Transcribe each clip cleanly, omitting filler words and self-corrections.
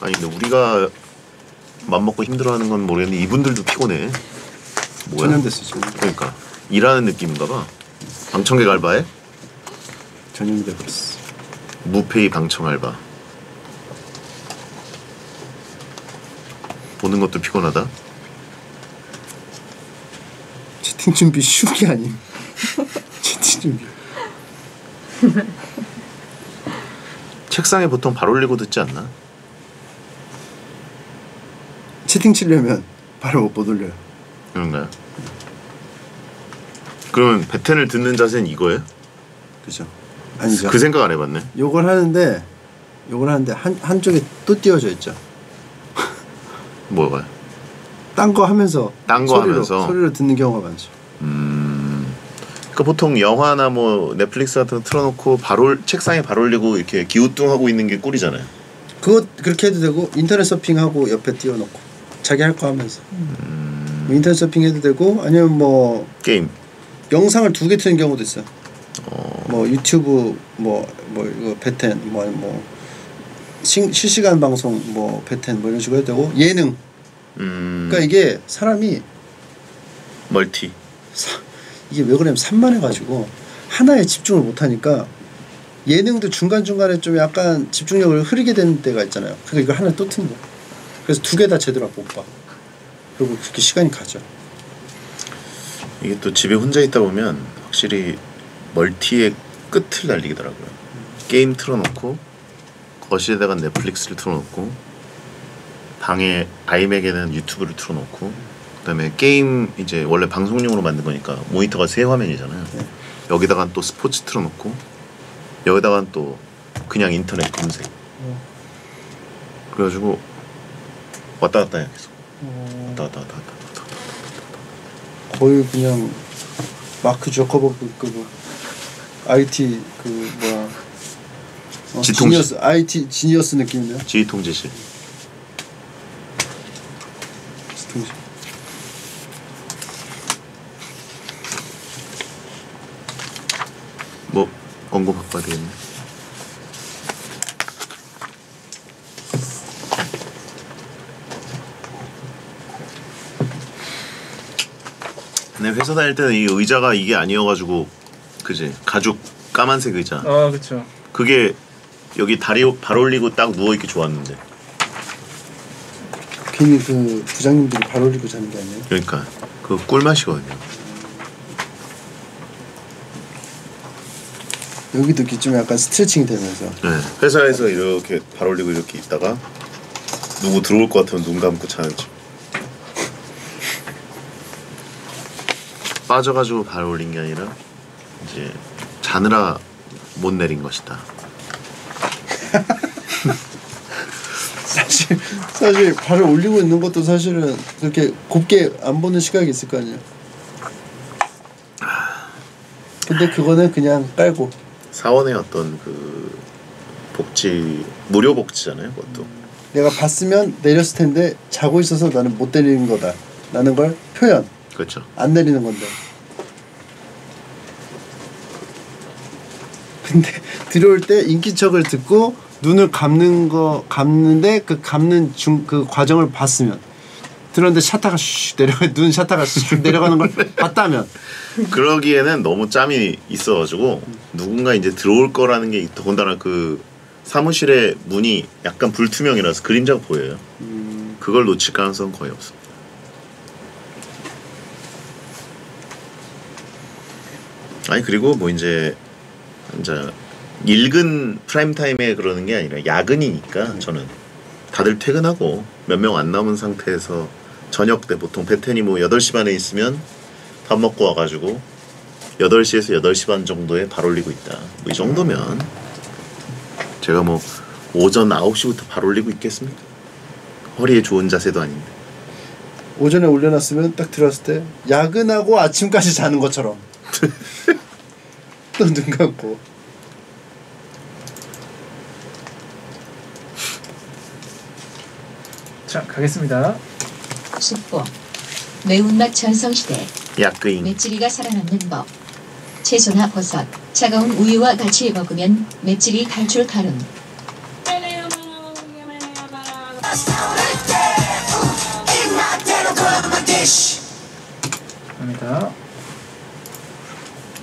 아니 근데 우리가 맘먹고 힘들어하는 건 모르겠는데 이분들도 피곤해. 뭐야? 전염됐어 지금. 그러니까 일하는 느낌인가 봐. 방청객 알바에? 전염돼 버렸어. 무페이 방청 알바. 보는 것도 피곤하다. 채팅 준비 쉬운 게 아님. 채팅 준비. 책상에 보통 발 올리고 듣지 않나? 채팅 치려면 발을 못 올려요. 그런가요? 그러면 배텐을 듣는 자세는 이거예요? 그죠? 아니죠. 그 생각 안 해봤네. 요걸 하는데 한쪽에 또 띄워져 있죠. 뭐가요? 딴 거 하면서 소리로 듣는 경우가 많죠. 그러니까 보통 영화나 뭐 넷플릭스 같은 거 틀어놓고 책상에 발 올리고 이렇게 기우뚱하고 있는 게 꿀이잖아요. 그거 그렇게 해도 되고 인터넷 서핑하고 옆에 띄워놓고 자기 할 거 하면서 인터넷 서핑 해도 되고 아니면 뭐 게임 영상을 2개 트는 경우도 있어요. 뭐 유튜브 뭐 이거 배텐 뭐 실시간 방송 뭐 배텐 뭐 이런 식으로 해도 되고 예능. 그러니까 이게 사람이 멀티. 이게 왜 그러냐면 산만해가지고 하나에 집중을 못하니까 예능도 중간중간에 좀 약간 집중력을 흐리게 되는 때가 있잖아요. 그러니까 이걸 하나 또 튼다. 그래서 2개 다 제대로 못 봐. 그리고 그렇게 시간이 가죠. 이게 또 집에 혼자 있다 보면 확실히 멀티의 끝을 날리더라고요. 게임 틀어놓고 거실에다가 넷플릭스를 틀어놓고 방에 아이맥에는 유튜브를 틀어놓고 그다음에 게임 이제 원래 방송용으로 만든 거니까 모니터가 3화면이잖아요. 네. 여기다가 또 스포츠 틀어놓고 여기다가 또 그냥 인터넷 검색. 그래가지고 왔다 갔다 해요 계속. 왔다 갔다. 거의 그냥 마크 저커버그 IT 그 뭐야 지니어스 IT 지니어스 느낌이네요. 지휘통제실. 뭐 원고 바꿔야 되겠네. 근데 회사 다닐 때는 이 의자가 이게 아니어가지고 그지 가죽 까만색 의자. 아 그렇죠. 그게 여기 다리 발 올리고 딱 누워 있기 좋았는데. 괜히 그 부장님들이 발 올리고 자는 게 아니에요? 그러니까 그 꿀맛이거든요. 여기도 이렇게 좀 약간 스트레칭이 되면서. 네. 회사에서 이렇게 발 올리고 이렇게 있다가 누구 들어올 것 같으면 눈 감고 자는 집. 빠져가지고 발 올린 게 아니라 이제 자느라 못 내린 것이다. 사실 발을 올리고 있는 것도 사실은 그렇게 곱게 안 보는 시각이 있을 거 아니에요. 근데 그거는 그냥 깔고. 사원의 어떤 그 복지 무료 복지잖아요, 그것도. 내가 봤으면 내렸을 텐데 자고 있어서 나는 못 내리는 거다. 라는 걸 표현. 그렇죠. 안 내리는 건데. 근데 들어올 때 인기척을 듣고 눈을 감는데 그 감는 그 과정을 봤으면 들었는데 샤타가 슉 내려가 눈 샤타가 슉 내려가는 걸 봤다면 그러기에는 너무 짬이 있어가지고 누군가 이제 들어올 거라는 게 더군다나 그 사무실의 문이 약간 불투명이라서 그림자가 보여요. 그걸 놓칠 가능성은 거의 없어. 아니 그리고 뭐 이제 일근 프라임 타임에 그러는 게 아니라 야근이니까 저는 다들 퇴근하고 몇 명 안 남은 상태에서 저녁 때 보통 배텐이 뭐 8시 반에 있으면 밥 먹고 와가지고 8시에서 8시 반 정도에 발 올리고 있다. 뭐 이 정도면 제가 뭐 오전 9시부터 발 올리고 있겠습니까? 허리에 좋은 자세도 아닌데. 오전에 올려놨으면 딱 들어왔을 때 야근하고 아침까지 자는 것처럼 또 눈 감고. 자 가겠습니다. 숙보 매운맛 전성시대 야끄잉. 맷찌리가 살아남는 법. 채소나 버섯, 차가운 우유와 같이 먹으면 맷찌리 탈출 가능. 아씨. 갑니다.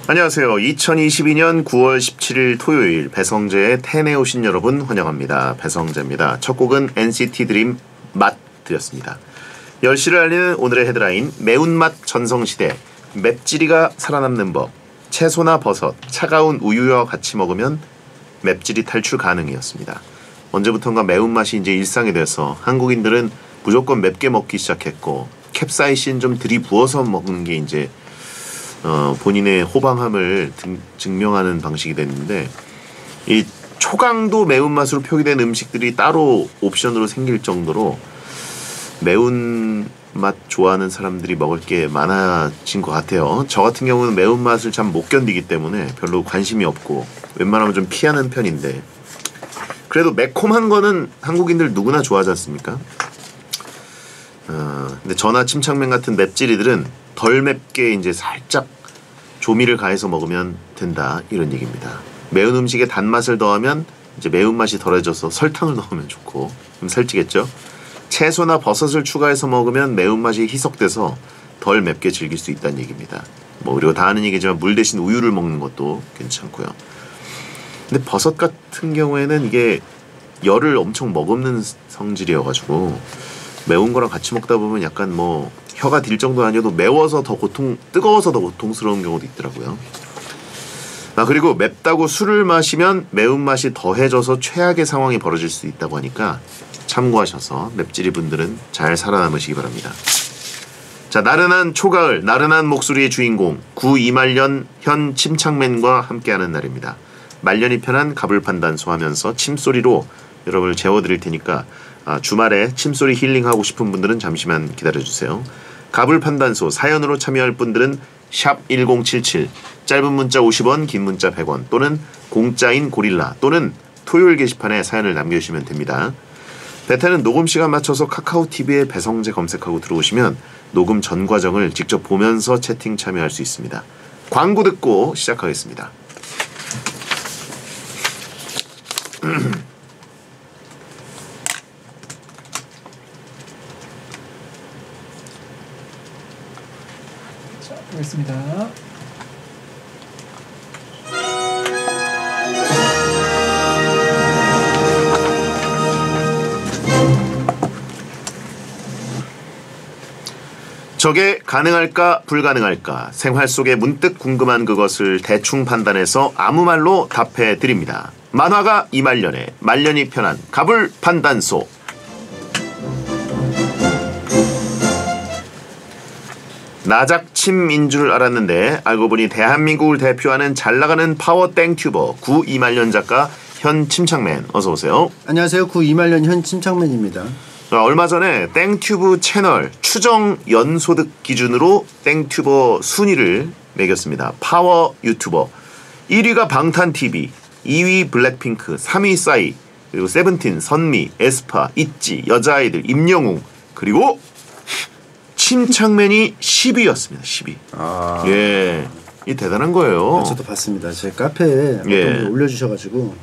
안녕하세요. 2022년 9월 17일 토요일 배성재의 텐에 오신 여러분 환영합니다. 배성재입니다. 첫 곡은 NCT 드림 맛드렸습니다. 10시를 알리는 오늘의 헤드라인 매운맛 전성시대 맵찔이가 살아남는 법 채소나 버섯, 차가운 우유와 같이 먹으면 맵찔이 탈출 가능이었습니다. 언제부턴가 매운맛이 이제 일상이 돼서 한국인들은 무조건 맵게 먹기 시작했고 캡사이신 좀 들이부어서 먹는 게 이제 본인의 호방함을 증명하는 방식이 됐는데 이 초강도 매운맛으로 표기된 음식들이 따로 옵션으로 생길 정도로 매운맛 좋아하는 사람들이 먹을 게 많아진 것 같아요. 저 같은 경우는 매운맛을 참 못 견디기 때문에 별로 관심이 없고 웬만하면 좀 피하는 편인데 그래도 매콤한 거는 한국인들 누구나 좋아하지 않습니까? 근데 저나 침착맨 같은 맵찔이들은 덜 맵게 이제 살짝 조미를 가해서 먹으면 된다 이런 얘기입니다. 매운 음식에 단맛을 더하면 이제 매운맛이 덜해져서 설탕을 넣으면 좋고 좀 살찌겠죠? 채소나 버섯을 추가해서 먹으면 매운맛이 희석돼서 덜 맵게 즐길 수 있다는 얘기입니다. 뭐 그리고 다 아는 얘기지만 물 대신 우유를 먹는 것도 괜찮고요. 근데 버섯 같은 경우에는 이게 열을 엄청 머금는 성질이어가지고 매운 거랑 같이 먹다 보면 약간 뭐 혀가 딜 정도 아니어도 매워서 더 뜨거워서 더 고통스러운 경우도 있더라고요. 그리고 맵다고 술을 마시면 매운맛이 더해져서 최악의 상황이 벌어질 수 있다고 하니까 참고하셔서 맵찔이 분들은 잘 살아남으시기 바랍니다. 자, 나른한 초가을, 나른한 목소리의 주인공 구 이말년 현 침착맨과 함께하는 날입니다. 말년이 편한 가불판단소 하면서 침소리로 여러분을 재워드릴 테니까 주말에 침소리 힐링하고 싶은 분들은 잠시만 기다려주세요. 가불판단소 사연으로 참여할 분들은 샵 1077 짧은 문자 50원 긴 문자 100원 또는 공짜인 고릴라 또는 토요일 게시판에 사연을 남겨주시면 됩니다. 베타는 녹음 시간 맞춰서 카카오TV에 배성재 검색하고 들어오시면 녹음 전 과정을 직접 보면서 채팅 참여할 수 있습니다. 광고 듣고 시작하겠습니다. 자, 보겠습니다. 저게 가능할까 불가능할까 생활 속에 문득 궁금한 그것을 대충 판단해서 아무 말로 답해 드립니다. 만화가 이말년의 말년이 편한 가불판단소. 나작침인 줄 알았는데 알고 보니 대한민국을 대표하는 잘나가는 파워 땡튜버 구 이말년 작가 현 침착맨 어서 오세요. 안녕하세요. 구 이말년 현 침착맨입니다. 얼마 전에 땡튜브 채널 추정 연소득 기준으로 땡튜버 순위를 매겼습니다. 파워 유튜버 1위가 방탄TV, 2위 블랙핑크, 3위 싸이, 그리고 세븐틴, 선미, 에스파, 있지, 여자아이들, 임영웅, 그리고 침착맨이 10위였습니다. 10위. 예, 이 대단한 거예요. 저도 봤습니다. 제 카페에 어떤 올려주셔가지고.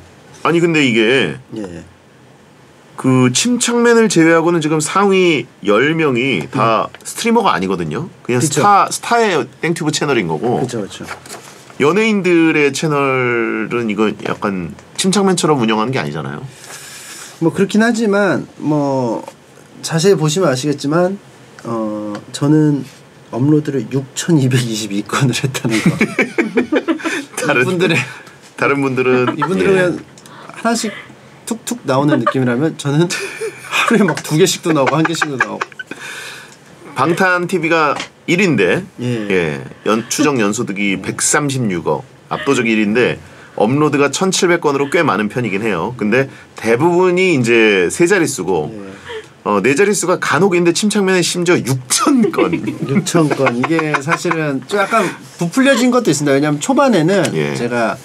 아니 근데 이게 예. 그 침착맨을 제외하고는 지금 상위 10명이 다 스트리머가 아니거든요. 그냥 그쵸. 스타의 땡튜브 채널인 거고. 그렇죠. 연예인들의 채널은 이거 약간 침착맨처럼 운영하는 게 아니잖아요. 뭐 그렇긴 하지만 뭐 자세히 보시면 아시겠지만 저는 업로드를 6,222건을 했다는 거. 다른 분들은 그냥 하나씩 툭툭 나오는 느낌이라면 저는 하루에 막 2개씩도 나오고 1개씩도 나오고. 방탄 TV가 1위인데 예. 추정 연소득이 136억 압도적 1위인데 업로드가 1,700건으로 꽤 많은 편이긴 해요. 근데 대부분이 이제 세 자릿수고 네 자릿수가 간혹 있는데 침착맨은 심지어 6,000건. 6,000건 이게 사실은 좀 약간 부풀려진 것도 있습니다. 왜냐하면 초반에는 제가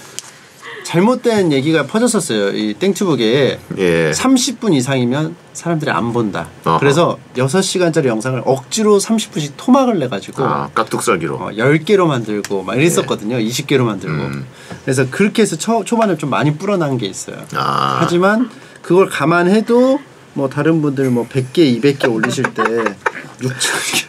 잘못된 얘기가 퍼졌었어요. 이 땡튜브계에 30분 이상이면 사람들이 안 본다. 그래서 6시간짜리 영상을 억지로 30분씩 토막을 내가지고 깍둑썰기로 10개로 만들고 막 이랬었거든요. 20개로 만들고. 그래서 그렇게 해서 초반에 좀 많이 불어난 게 있어요. 하지만 그걸 감안해도 뭐 다른 분들 뭐 100개, 200개 올리실 때 6,000개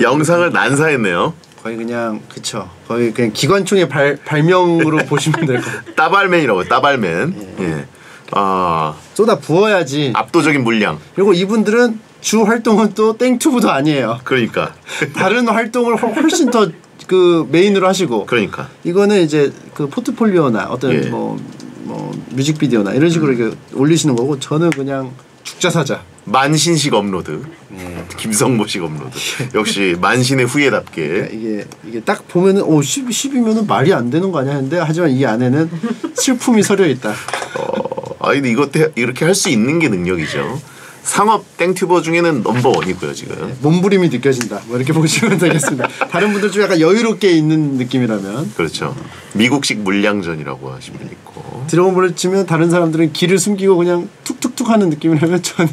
영상을 난사했네요. 거의 그냥 그쵸. 거의 그냥 기관총의 발명으로 보시면 될 것 같아요. 따발맨이라고 따발맨. 예. 아 쏟아 부어야지. 압도적인 물량. 그리고 이분들은 주 활동은 또 땡튜브도 아니에요. 그러니까. 다른 활동을 훨씬 더 그 메인으로 하시고. 그러니까. 이거는 이제 그 포트폴리오나 어떤 예. 뭐 뮤직비디오나 이런 식으로 이렇게 올리시는 거고 저는 그냥 죽자사자. 만신식 업로드. 김성모식 업로드. 역시 만신의 후예답게. 이게 딱 보면은 10이면은 말이 안 되는 거 아니야 했는데 하지만 이 안에는 슬픔이 서려 있다. 근데 이렇게 할 수 있는 게 능력이죠. 상업 땡튜버 중에는 넘버원이고요 지금. 몸부림이 느껴진다. 뭐 이렇게 보시면 되겠습니다. 다른 분들 좀 약간 여유롭게 있는 느낌이라면. 그렇죠. 미국식 물량전이라고 하시면 있고. 드래곤볼을 치면 다른 사람들은 기를 숨기고 그냥 툭툭툭 하는 느낌이라면 저는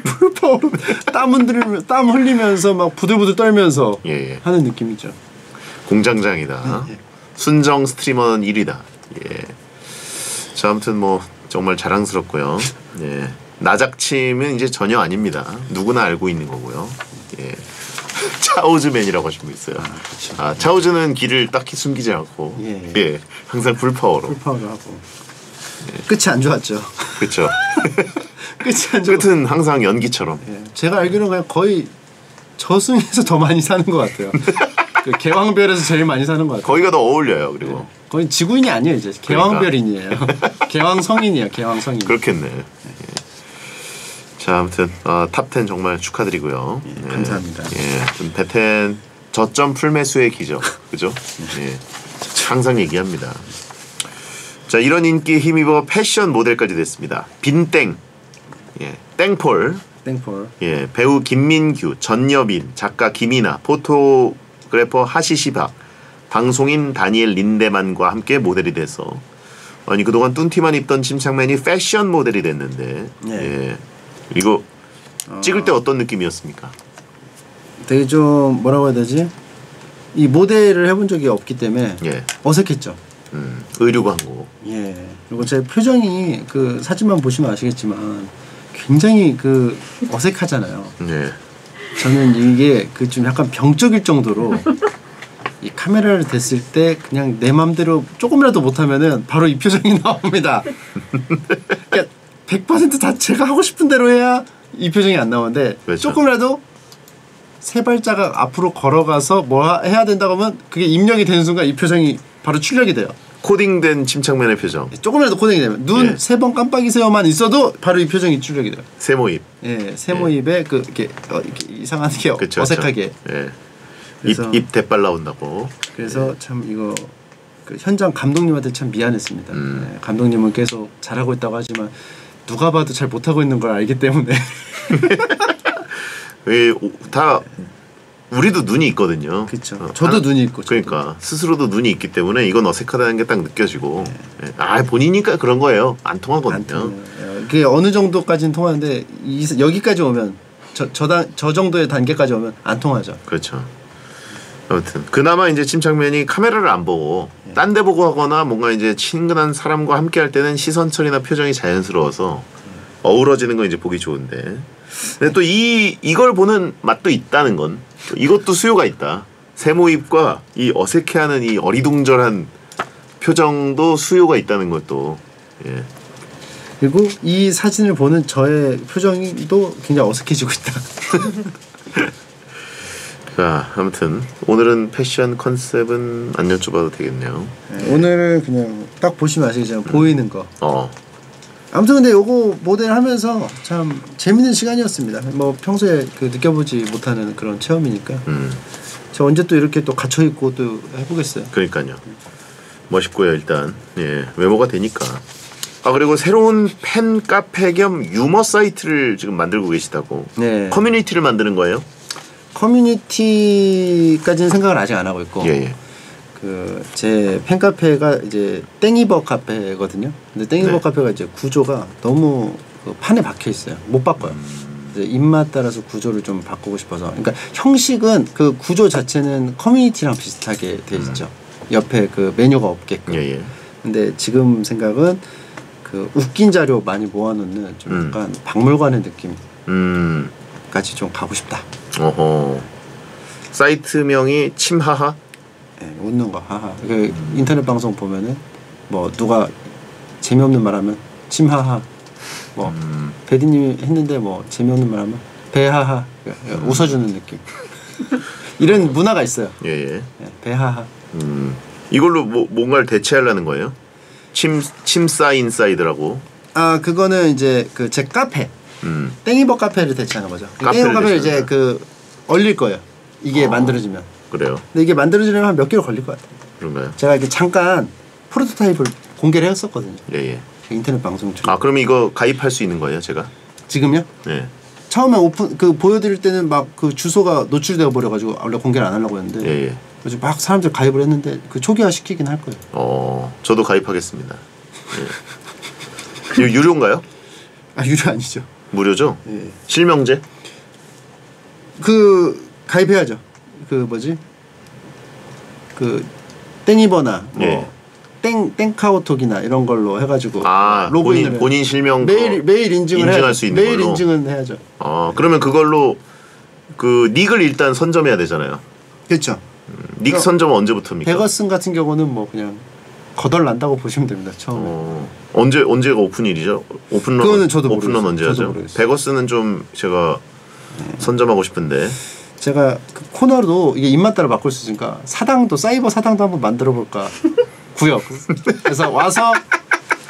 풀파워로 땀 흘리면서 막 부들부들 떨면서 예. 하는 느낌이죠. 공장장이다. 순정 스트리머는 1위다. 예. 자, 아무튼 뭐 정말 자랑스럽고요. 예. 나작침은 이제 전혀 아닙니다. 누구나 알고 있는 거고요. 예. 차오즈맨이라고 하시는 분 있어요. 그렇죠. 차오즈는 기를 딱히 숨기지 않고 예. 항상 풀파워로. 풀파워로 하고. 끝이 안 좋았죠. 그렇죠. 끝이 안 좋았죠. 끝은 항상 연기처럼. 예. 제가 알기로는 그냥 거의 저승에서 더 많이 사는 것 같아요. 그 개왕별에서 제일 많이 사는 것 같아요. 거기가 더 어울려요. 그리고 거의 지구인이 아니에요 이제 개왕별인이에요. 개왕성인이에요. 개왕성인. 그렇겠네. 예. 자, 아무튼 탑10 정말 축하드리고요. 예, 감사합니다. 예, 좀 베텐 저점 풀매수의 기적, 그죠? 예, 항상 얘기합니다. 자, 이런 인기에 힘입어 패션 모델까지 됐습니다. 빈땡, 예, 땡폴, 예, 배우 김민규, 전여빈, 작가 김이나, 포토그래퍼 하시시박, 방송인 다니엘 린데만과 함께 모델이 돼서 아니 그동안 뚠티만 입던 침착맨이 패션 모델이 됐는데 예. 이거 찍을 때 어떤 느낌이었습니까? 되게 좀 뭐라고 해야 되지? 이 모델을 해본 적이 없기 때문에 어색했죠. 의류 광고. 예. 그리고 제 표정이 그 사진만 보시면 아시겠지만 굉장히 그 어색하잖아요. 예. 저는 이게 그 좀 약간 병적일 정도로 이 카메라를 댔을 때 그냥 내 맘대로 조금이라도 못하면은 바로 이 표정이 나옵니다. 그러니까 100%다 제가 하고 싶은 대로 해야 이 표정이 안 나오는데 그렇죠. 조금이라도 세 발자국 앞으로 걸어가서 뭐 해야 된다고 하면 그게 입력이 되는 순간 이 표정이 바로 출력이 돼요. 코딩된 침착맨의 표정. 조금이라도 코딩이 되면 눈 세 번 깜빡이세요만 있어도 바로 이 표정이 출력이 돼요. 세모입. 예, 세모입에 그 이렇게 이상하게 그쵸, 어색하게. 예. 입 대빨 나온다고. 그래서 참 이거 그 현장 감독님한테 참 미안했습니다. 네, 감독님은 계속 잘하고 있다고 하지만 누가 봐도 잘 못하고 있는 걸 알기 때문에 다 우리도 눈이 있거든요. 그렇죠. 저도 눈이 있고. 그러니까 스스로도 눈이 있기 때문에 이건 어색하다는 게 딱 느껴지고. 본인이니까 그런 거예요. 안 통하거든요. 그게 어느 정도까지는 통하는데 여기까지 오면 저 정도의 단계까지 오면 안 통하죠. 그렇죠. 아무튼 그나마 이제 침착맨이 카메라를 안 보고 딴 데 보고 하거나 뭔가 이제 친근한 사람과 함께 할 때는 시선 처리나 표정이 자연스러워서 어우러지는 건 이제 보기 좋은데 근데 또 이걸 보는 맛도 있다는 건 이것도 수요가 있다. 세모입과 이 어색해하는 이 어리둥절한 표정도 수요가 있다는 것도 예. 그리고 이 사진을 보는 저의 표정도 굉장히 어색해지고 있다. 자, 아무튼 오늘은 패션 컨셉은 안 여쭤봐도 되겠네요. 오늘은 그냥 딱 보시면 아시겠지만 보이는 거. 아무튼 근데 요거 모델 하면서 참 재밌는 시간이었습니다. 뭐 평소에 그 느껴보지 못하는 그런 체험이니까. 저 언제 또 이렇게 또 갇혀 있고 또 해보겠어요. 그러니까요. 멋있고요 일단. 예, 외모가 되니까. 그리고 새로운 팬 카페 겸 유머 사이트를 지금 만들고 계시다고. 네. 커뮤니티를 만드는 거예요? 커뮤니티까지는 생각을 아직 안 하고 있고. 그 제 팬카페가 이제 땡이버 카페거든요. 근데 땡이버 카페가 이제 구조가 너무 그 판에 박혀 있어요. 못 바꿔요. 입맛 따라서 구조를 좀 바꾸고 싶어서. 그러니까 형식은 그 구조 자체는 커뮤니티랑 비슷하게 돼 있죠. 옆에 그 메뉴가 없게끔. 근데 지금 생각은 그 웃긴 자료 많이 모아놓는 좀 약간 박물관의 느낌까지 좀 가고 싶다. 어허. 사이트명이 침하하. 예, 웃는 거 하하. 그 인터넷 방송 보면은 뭐 누가 재미없는 말하면 침하하. 뭐 배디님이 했는데 뭐 재미없는 말하면 배하하. 웃어주는 느낌. 이런 문화가 있어요. 예. 예, 배하하. 이걸로 뭔가를 대체하려는 거예요? 침사인사이드라고. 아 그거는 이제 그 제 카페 땡이버 카페를 대체하는 거죠. 땡이버 카페를 이제 그 얼릴 거예요. 이게 만들어지면. 그래요. 근데 이게 만들어지려면 한 몇 개월 걸릴 것 같아요. 그런가요? 제가 이렇게 잠깐 프로토타입을 공개를 했었거든요. 예. 인터넷 방송 중에. 아 그럼 이거 가입할 수 있는 거예요, 제가? 지금요? 네. 처음에 오픈 그 보여드릴 때는 막 그 주소가 노출되어 버려가지고 원래 공개를 안 하려고 했는데. 예. 그래서 막 사람들 가입을 했는데 그 초기화 시키긴 할 거예요. 저도 가입하겠습니다. 예. 이거 유료인가요? 아 유료 아니죠. 무료죠? 예. 실명제? 그 가입해야죠. 그 뭐지? 그 땡이버나 뭐 예. 땡카오톡이나 이런 걸로 해가지고 로그인을 본인 실명 매일 인증을 인증할 수 있는 매일 걸로? 인증은 해야죠. 그러면 그걸로 그 닉을 일단 선점해야 되잖아요. 그렇죠. 닉 선점은 언제부터입니까? 베거슨 같은 경우는 뭐 그냥 거덜 난다고 보시면 됩니다. 처음에. 언제가 오픈일이죠? 오픈런 그거는 저도 오픈런 모르겠어요. 언제 저도 하죠? 모르겠어요. 베거스는 좀 제가 선점하고 싶은데. 제가 그 코너로 이게 입맛 따라 바꿀 수 있으니까 사당도 사이버 사당도 한번 만들어 볼까 구역. 그래서 와서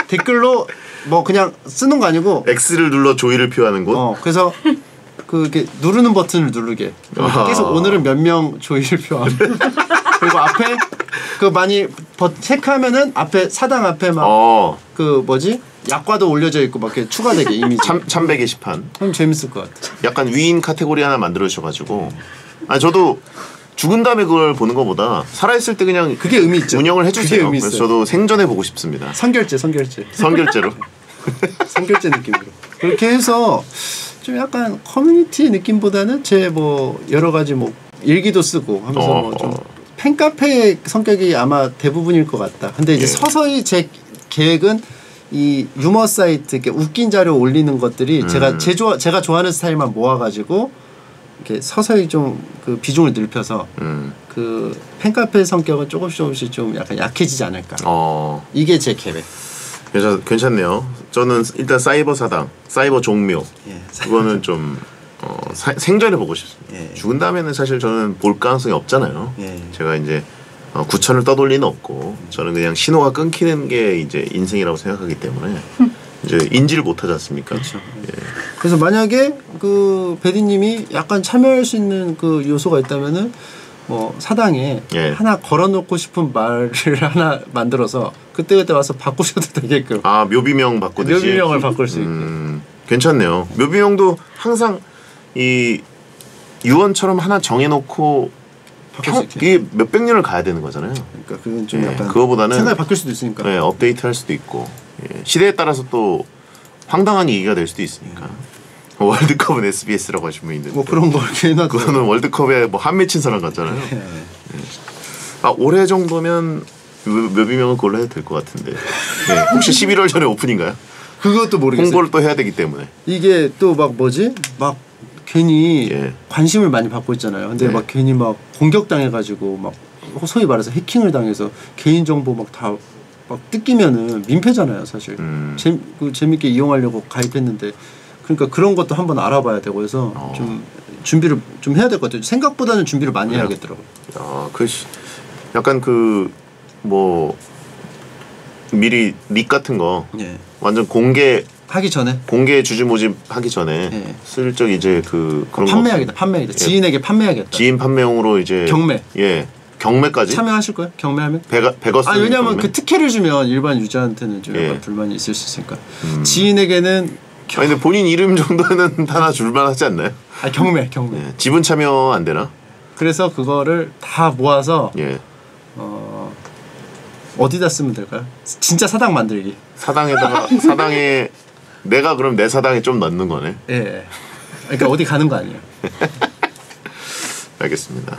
댓글로 뭐 그냥 쓰는 거 아니고 X를 눌러 조이를 표하는 곳. 그래서 그 이렇게 누르는 버튼을 누르게 계속 오늘은 몇 명 조이를 표함. 그리고 앞에 그 많이 체크하면은 앞에 사당 앞에 막 그 뭐지 약과도 올려져 있고 막 이렇게 추가되게 이미지. 참배 게시판. 좀 재밌을 것 같아. 약간 위인 카테고리 하나 만들어 주셔가지고. 저도 죽은 다음에 그걸 보는 것보다 살아있을 때 그냥 그게 의미 있죠. 운영을 해주세요. 그게 의미 그래서 있어요. 저도 생전해 보고 싶습니다. 선결제. 선결제로. 선결제 느낌으로. 그렇게 해서 좀 약간 커뮤니티 느낌보다는 제 뭐 여러 가지 뭐 일기도 쓰고 하면서 뭐 좀 팬카페 성격이 아마 대부분일 것 같다. 근데 이제 서서히 제 계획은 이 유머 사이트 이렇게 웃긴 자료 올리는 것들이 제가 좋아하는 스타일만 모아가지고 이렇게 서서히 좀 그 비중을 넓혀서 그 팬카페 성격은 조금씩 좀 약간 약해지지 않을까. 이게 제 계획. 괜찮네요. 저는 일단 사이버 사당, 사이버 종묘 그거는 좀 생전에 보고 싶습니다. 죽은 다음에는 사실 저는 볼 가능성이 없잖아요. 제가 이제 구천을 떠돌 리는 없고 저는 그냥 신호가 끊기는 게 이제 인생이라고 생각하기 때문에 이제 인지를 못하지 않습니까? 그렇죠. 그래서 만약에 그 배디님이 약간 참여할 수 있는 그 요소가 있다면은 뭐 사당에 하나 걸어놓고 싶은 말을 하나 만들어서 그때 와서 바꾸셔도 되게끔. 묘비명 바꾸듯이. 묘비명을 바꿀 수 있게. 괜찮네요. 묘비명도 항상 이 유언처럼 하나 정해놓고 이게 몇백 년을 가야 되는 거잖아요. 그러니까 그건 좀 약간 그거보다는 생각이 바뀔 수도 있으니까. 업데이트할 수도 있고 시대에 따라서 또 황당한 얘기가 될 수도 있으니까. 월드컵은 SBS라고 하신 분이 있는데 뭐 그런 걸 이렇게 해놔도 그거는 월드컵에 뭐 한 맺힌 사람 같잖아요. 올해 정도면 묘비명은 그걸로 해도 될 것 같은데 혹시 11월 전에 오픈인가요? 그것도 모르겠어요. 홍보를 또 해야 되기 때문에 이게 또 막 뭐지? 막 괜히 관심을 많이 받고 있잖아요. 근데 막 괜히 막 공격당해가지고 막 소위 말해서 해킹을 당해서 개인정보 막 다 막 뜯기면은 민폐잖아요 사실. 재밌게 이용하려고 가입했는데 그러니까 그런 것도 한번 알아봐야 되고 해서 좀 준비를 좀 해야 될 것 같아요. 생각보다는 준비를 많이 해야겠더라고요. 약간 그 뭐 미리 닉 같은 거 완전 하기 전에 공개 주주 모집 하기 전에 슬쩍 이제 그런 판매하겠다. 지인에게 판매하겠다. 지인 판매용으로 이제 경매. 경매까지 참여하실 거예요? 경매하면? 베거스. 왜냐하면 경매? 그 특혜를 주면 일반 유저한테는 좀 약간 불만이 있을 수 있으니까 지인에게는 근데 본인 이름 정도는 하나 줄만 하지 않나요? 경매. 지분 참여 안 되나? 그래서 그거를 다 모아서 어디다 쓰면 될까요? 진짜 사당 만들기. 사당에 내가 그럼 내 사당에 좀 넣는 거네. 그러니까 어디 가는 거 아니에요. 알겠습니다.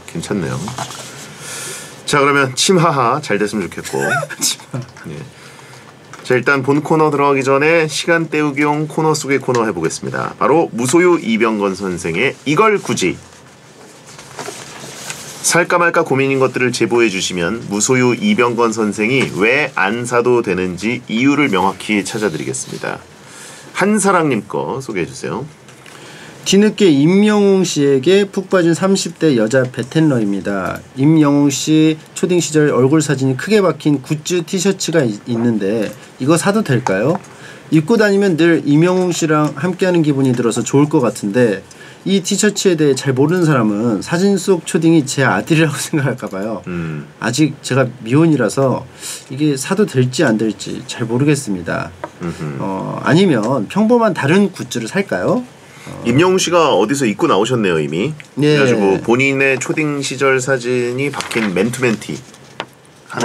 괜찮네요. 자 그러면 침하하 잘 됐으면 좋겠고. 자, 일단 본 코너 들어가기 전에 시간 때우기용 코너 속의 코너 해보겠습니다. 바로 무소유 이병건 선생의 이걸 굳이. 살까 말까 고민인 것들을 제보해 주시면 무소유 이병건 선생이 왜 안 사도 되는지 이유를 명확히 찾아드리겠습니다. 한사랑님 거 소개해 주세요. 뒤늦게 임영웅 씨에게 푹 빠진 30대 여자 베텐러입니다. 임영웅 씨 초딩 시절 얼굴 사진이 크게 박힌 굿즈 티셔츠가 있는데 이거 사도 될까요? 입고 다니면 늘 임영웅 씨랑 함께하는 기분이 들어서 좋을 것 같은데 이 티셔츠에 대해 잘 모르는 사람은 사진 속 초딩이 제 아들이라고 생각할까 봐요. 아직 제가 미혼이라서 이게 사도 될지 안 될지 잘 모르겠습니다. 아니면 평범한 다른 굿즈를 살까요? 임영웅 씨가 어디서 입고 나오셨네요 이미. 예. 그래가지고 본인의 초딩 시절 사진이 박힌 맨투맨티.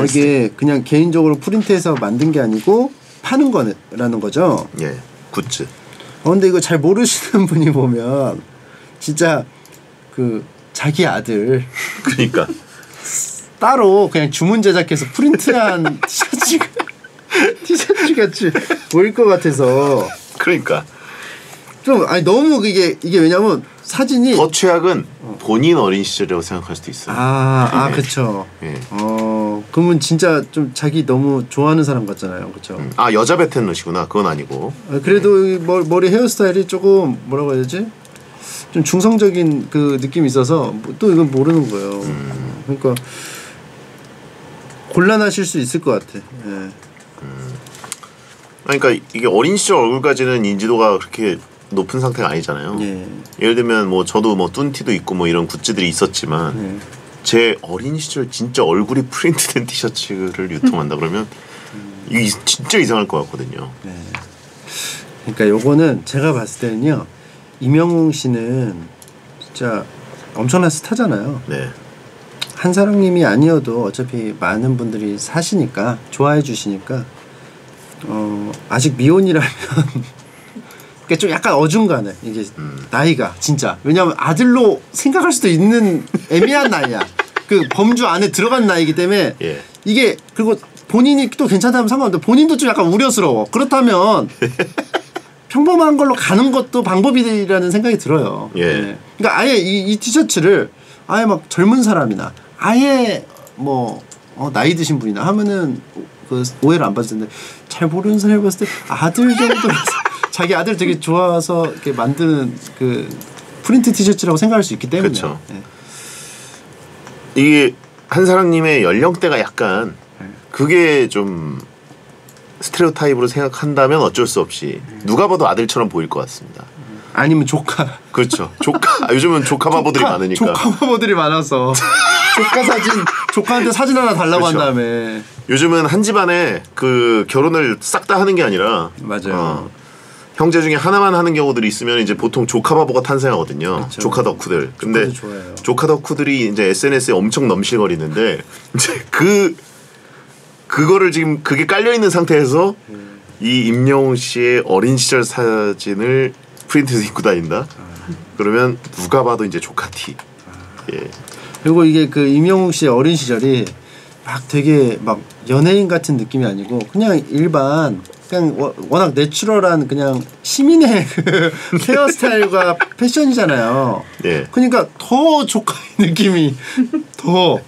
이게 그냥 개인적으로 프린트해서 만든 게 아니고 파는 거라는 거죠. 예, 굿즈. 근데 이거 잘 모르시는 분이 보면 진짜 그 자기 아들 그러니까 따로 그냥 주문 제작해서 프린트한 티셔츠 같이 보일 것 같아서 그러니까 좀 아니 너무 이게 왜냐면 사진이 더 최악은 본인 어린 시절이라고 생각할 수도 있어요. 그렇죠. 예. 그러면 진짜 좀 자기 너무 좋아하는 사람 같잖아요, 그렇죠? 아 여자 베텐러시구나. 그건 아니고. 그래도 머리 헤어스타일이 조금 뭐라고 해야 되지? 좀 중성적인 그 느낌이 있어서 또 이건 모르는 거예요. 그러니까 곤란하실 수 있을 것 같아. 예. 그러니까 이게 어린 시절 얼굴까지는 인지도가 그렇게 높은 상태가 아니잖아요. 예. 예를 들면 뭐 저도 뭐 뚠티도 있고 뭐 이런 굿즈들이 있었지만 제 어린 시절 진짜 얼굴이 프린트된 티셔츠를 유통한다 그러면 이게 진짜 이상할 것 같거든요. 네. 그러니까 요거는 제가 봤을 때는요. 임영웅 씨는 진짜 엄청난 스타잖아요. 네. 한사랑님이 아니어도 어차피 많은 분들이 사시니까 좋아해 주시니까 아직 미혼이라면 그러니까 좀 약간 어중간해 이게 나이가 진짜 왜냐하면 아들로 생각할 수도 있는 애매한 나이야. 그 범주 안에 들어간 나이기 때문에 예. 이게 그리고 본인이 또 괜찮다면 상관없는데 본인도 좀 약간 우려스러워. 그렇다면 평범한 걸로 가는 것도 방법이라는 생각이 들어요. 예. 네. 그러니까 아예 이 티셔츠를 아예 막 젊은 사람이나 아예 뭐 나이 드신 분이나 하면은 그 오해를 안 받을 텐데 잘 모르는 사람이 봤을 때 아들 정도라서 자기 아들 되게 좋아서 이렇게 만드는 그 프린트 티셔츠라고 생각할 수 있기 때문에. 그렇죠. 네. 이게 한사랑님의 연령대가 약간 그게 좀 스테레오타입으로 생각한다면 어쩔 수 없이 누가 봐도 아들처럼 보일 것 같습니다. 아니면 조카. 그렇죠. 조카. 요즘은 조카 바보들이 많으니까. 조카 바보들이 많아서 조카 사진 조카한테 사진 하나 달라고 그렇죠. 한 다음에. 요즘은 한 집안에 그 결혼을 싹 다 하는 게 아니라 맞아요. 형제 중에 하나만 하는 경우들이 있으면 이제 보통 조카 바보가 탄생하거든요. 그렇죠. 조카 덕후들. 근데 좋아해요. 조카 덕후들이 이제 SNS에 엄청 넘실거리는데 이제 그거를 지금 그게 깔려 있는 상태에서 이 임영웅 씨의 어린 시절 사진을 프린트해서 입고 다닌다. 그러면 누가 봐도 이제 조카 티. 예. 그리고 이게 그 임영웅 씨의 어린 시절이 막 되게 막 연예인 같은 느낌이 아니고 그냥 일반 그냥 워낙 내추럴한 그냥 시민의 그 헤어스타일과 패션이잖아요. 예. 그러니까 더 조카의 느낌이 더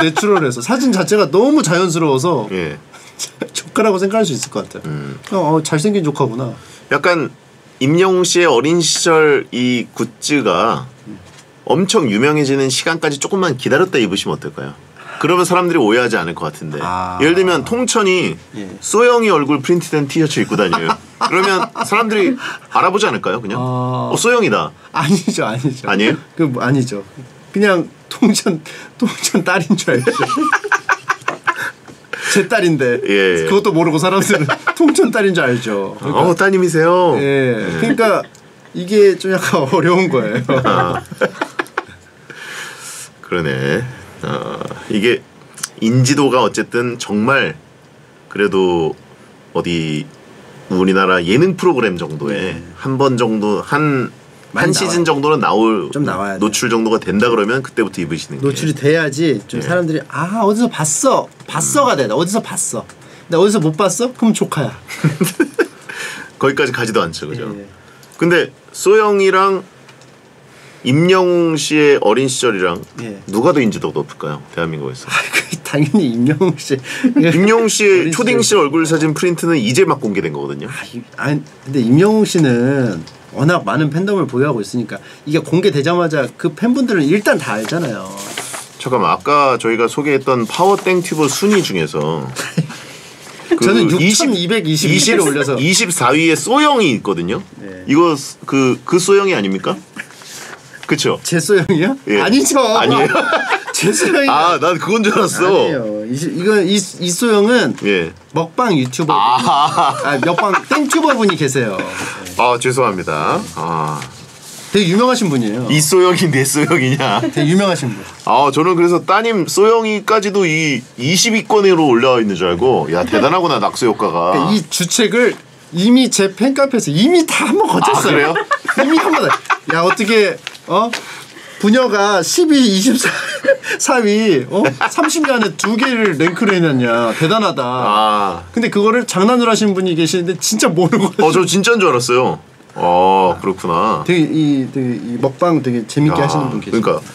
내추럴해서 사진 자체가 너무 자연스러워서 예. 조카라고 생각할 수 있을 것 같아요. 잘생긴 조카구나. 약간 임영웅 씨의 어린 시절 이 굿즈가 엄청 유명해지는 시간까지 조금만 기다렸다 입으시면 어떨까요? 그러면 사람들이 오해하지 않을 것 같은데. 예를 들면 통천이 소영이 얼굴 프린트된 티셔츠 입고 다녀요. 그러면 사람들이 알아보지 않을까요? 그냥 소영이다. 아니죠. 아니에요? 아니죠. 그냥 통천 딸인 줄 알죠. 제 딸인데 예. 그것도 모르고 사람들은 통천 딸인 줄 알죠. 그러니까, 따님이세요. 예. 그러니까 이게 좀 약간 어려운 거예요. 그러네. 이게 인지도가 어쨌든 정말 그래도 어디 우리나라 예능 프로그램 정도에 한 번 정도 한 시즌 정도는 좀 나와야 돼. 노출 정도가 된다 그러면 그때부터 입으시는 게 노출이 돼야지 좀 사람들이 어디서 봤어가 돼. 어디서 봤어. 근데 어디서 못 봤어? 그럼 조카야. 거기까지 가지도 않죠, 그죠? 예. 근데 소영이랑 임영웅 씨의 어린 시절이랑 예. 누가 더 인지도가 높을까요? 대한민국에서. 당연히 임영웅 씨. 임영웅 씨의 어린 초딩 시절 시절. 얼굴 사진 프린트는 이제 막 공개된 거거든요. 아니 근데 임영웅 씨는 워낙 많은 팬덤을 보유하고 있으니까 이게 공개되자마자 그 팬분들은 일단 다 알잖아요. 잠깐만, 아까 저희가 소개했던 파워 땡튜버 순위 중에서 저는 6,221을 올려서 24위에 소영이 있거든요. 네. 이거 그 소영이 아닙니까? 그쵸? 제소영이요? 예. 아니죠. 아니에요? 제소영이 난 그건 줄 알았어. 아니에요. 이건 이소영은 예. 먹방 유튜버 먹방 땡튜버 분이 계세요. 죄송합니다. 되게 유명하신 분이에요. 이소영이 내 소영이냐? 되게 유명하신 분. 저는 그래서 따님 소영이까지도 이 20위권으로 올라와 있는 줄 알고, 야, 대단하구나, 낙수 효과가. 그러니까 이 주책을 이미 제 팬카페에서 이미 다 한번 거쳤어요. 그래요? 이미 한번. 야, 어떻게 부녀가 12, 24위 30년에 2개를 랭크를 해놨냐. 대단하다. 근데 그거를 장난으로 하시는 분이 계시는데 진짜 모르고. 저 진짜인 줄 알았어요. 그렇구나. 되게 이 먹방 되게 재밌게 하시는 분 계세요. 그러니까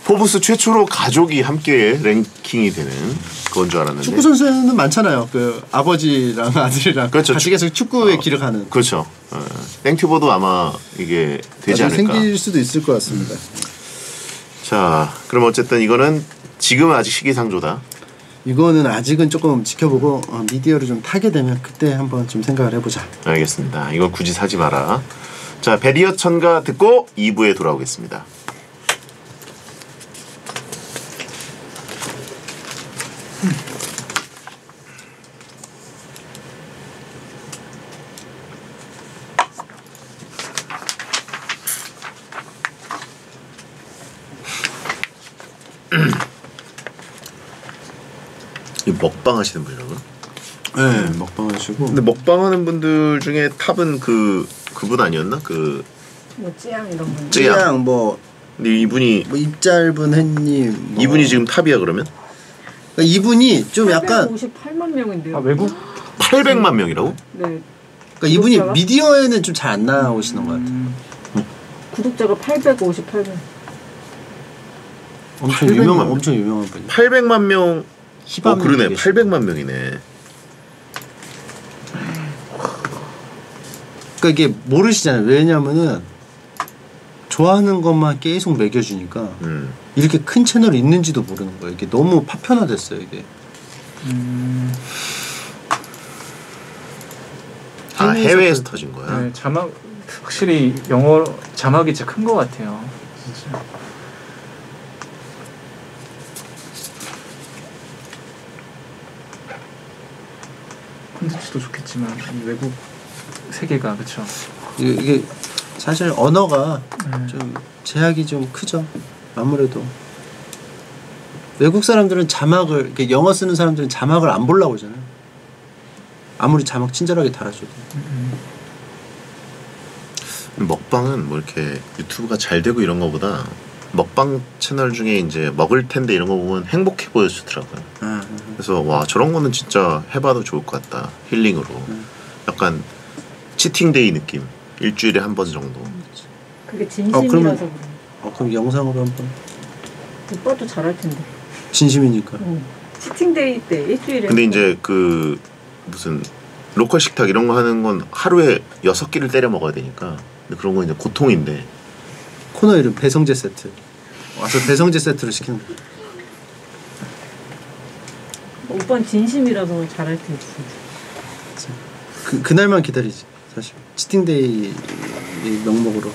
포브스 최초로 가족이 함께 랭킹이 되는 그건 줄 알았는데. 축구 선수는 많잖아요. 그 아버지랑 아들이랑 그렇죠. 같이 계속 축구의 길을 가는. 그렇죠. 땡튜버도 아마 이게 되지 않을까. 생길 수도 있을 것 같습니다. 자, 그럼 어쨌든 이거는 지금은 아직 시기상조다. 이거는 아직은 조금 지켜보고 미디어를 좀 타게 되면 그때 한번 좀 생각을 해보자. 알겠습니다. 이건 굳이 사지 마라. 자, 베리어 천가 듣고 2부에 돌아오겠습니다. 이 먹방 하시는 분이라고요? 네, 먹방 하시고. 근데 먹방 하는 분들 중에 탑은 그분 아니었나? 뭐 찌양 이런 분. 찌양 뭐 근데 이분이 입 짧은 햇님 이분이 지금 탑이야 그러면? 그러니까 이분이 좀 약간 58만 명인데요. 외국 800만 명이라고? 네. 그러니까 이분이 구독자가? 미디어에는 좀 잘 안 나오시는 것 같아요. 구독자가 858명. 엄청 800만 유명한 명. 엄청 유명한 분이. 800만 명. 그러네. 계시고. 800만 명이네. 그러니까 이게 모르시잖아요. 왜냐면은 좋아하는 것만 계속 먹여주니까 이렇게 큰 채널이 있는지도 모르는 거예요. 이게 너무 파편화됐어요. 이게. 해외에서 터진 거야. 네, 자막 확실히 영어 자막이 진짜 큰 것 같아요. 진짜. 콘텐츠도 좋겠지만 이 외국 세계가 그렇죠. 이게 사실 언어가 좀 제약이 좀 크죠. 아무래도 외국 사람들은 자막을 이렇게 영어 쓰는 사람들은 자막을 안 보려고 하잖아요. 아무리 자막 친절하게 달아줘도. 먹방은 뭐 이렇게 유튜브가 잘 되고 이런 거보다 먹방 채널 중에 이제 먹을 텐데 이런 거 보면 행복해 보여주더라고요. 그래서 와, 저런 거는 진짜 해봐도 좋을 것 같다. 힐링으로. 약간 치팅데이 느낌. 일주일에 한 번 정도. 그게 진심이라서 그래. 그럼 영상으로 한번. 오빠도 잘할 텐데. 진심이니까. 치팅데이 때 일주일에. 근데 이제 그 무슨 로컬 식탁 이런 거 하는 건 하루에 6끼를 때려 먹어야 되니까. 근데 그런 건 이제 고통인데. 코너 이름 배성재 세트. 와서 배성재 세트를 시키는 거. 오빠는 진심이라서 잘할 텐데. 그날만 기다리지. 사실 치팅데이 명목으로.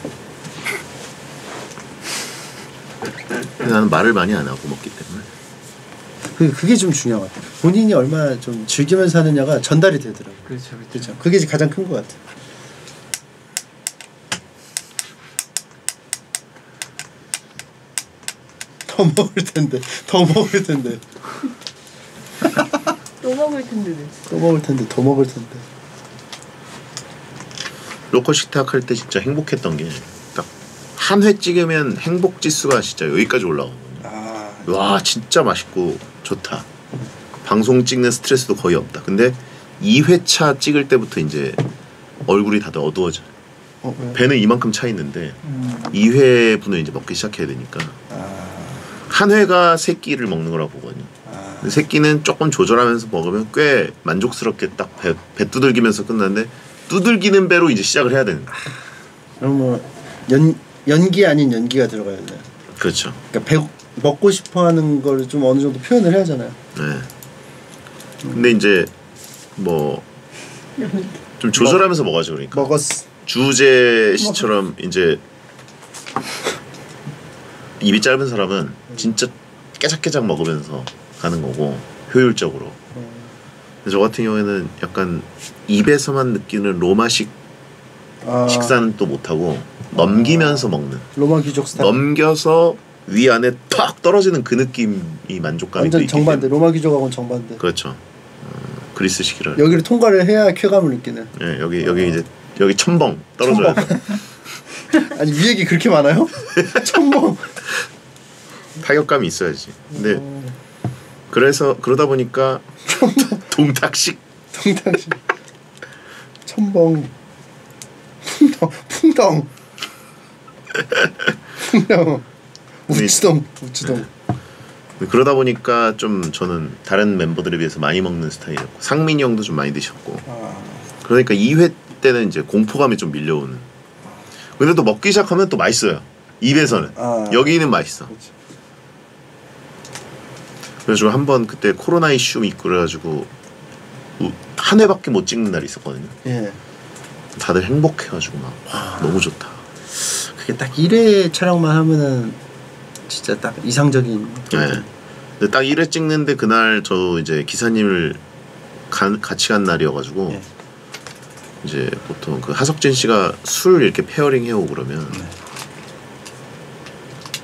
근데 나는 말을 많이 안 하고 먹기 때문에. 그게 좀 중요한 것 같아요. 본인이 얼마나 좀 즐기면서 하느냐가 전달이 되더라고요. 그렇죠. 그렇죠. 그게 가장 큰 것 같아요. 더 먹을 텐데. 또 먹을 텐데. 또 먹을 텐데. 더 먹을 텐데. 로컬 식탁 할 때 진짜 행복했던 게 딱 한 회 찍으면 행복 지수가 진짜 여기까지 올라오거든요. 와, 진짜 맛있고 좋다. 방송 찍는 스트레스도 거의 없다. 근데 2회차 찍을 때부터 이제 얼굴이 다들 어두워져. 배는 이만큼 차 있는데 2회분을 이제 먹기 시작해야 되니까 한 회가 세 끼를 먹는 거라고 보거든요. 근데 세 끼는 조금 조절하면서 먹으면 꽤 만족스럽게 딱 배 두들기면서 끝나는데 두들기는 배로 이제 시작을 해야 되는 거예요. 그럼 뭐 연기 아닌 연기가 들어가야 돼. 그렇죠. 그러니까 먹고 싶어하는 걸 좀 어느 정도 표현을 해야 하잖아요. 네. 근데 이제 뭐 좀 조절하면서 먹어야죠. 그러니까 먹었어. 주재 씨처럼 이제 입이 짧은 사람은 진짜 깨작깨작 먹으면서 가는 거고 효율적으로. 근데 저 같은 경우에는 약간 입에서만 느끼는 로마식 식사는 또 못하고 넘기면서 먹는. 로마 귀족 스타일. 넘겨서 위 안에 탁 떨어지는 그 느낌이 만족감이 완전 또 있기 정반대. 때문에. 로마 귀족하고는 정반대. 그렇죠. 그리스식이라. 여기를 통과를 해야 쾌감을 느끼는. 네, 여기 이제 여기 첨벙 떨어져야 돼. 아니 위액이 그렇게 많아요? 첨벙. 타격감이 있어야지. 근데 그래서 그러다 보니까 동탁식 통탁식. 첨벙. 풍덩. 우치동. 그러다 보니까 좀 저는 다른 멤버들에 비해서 많이 먹는 스타일이었고 상민이 형도 좀 많이 드셨고 그러니까 2회 때는 이제 공포감이 좀 밀려오는. 근데 또 먹기 시작하면 또 맛있어요. 입에서는. 여기는 맛있어. 그렇지. 그래서 한번 그때 코로나 이슈 있고 그래가지고 한 회밖에 못 찍는 날이 있었거든요. 예. 다들 행복해가지고 막 와, 너무 좋다. 그게 딱 1회 촬영만 하면은 진짜 딱 이상적인. 네. 근데 딱 1회 찍는데 그날 저 이제 기사님을 같이 간 날이어가지고 예. 이제 보통 그 하석진 씨가 술 이렇게 페어링 해오고 그러면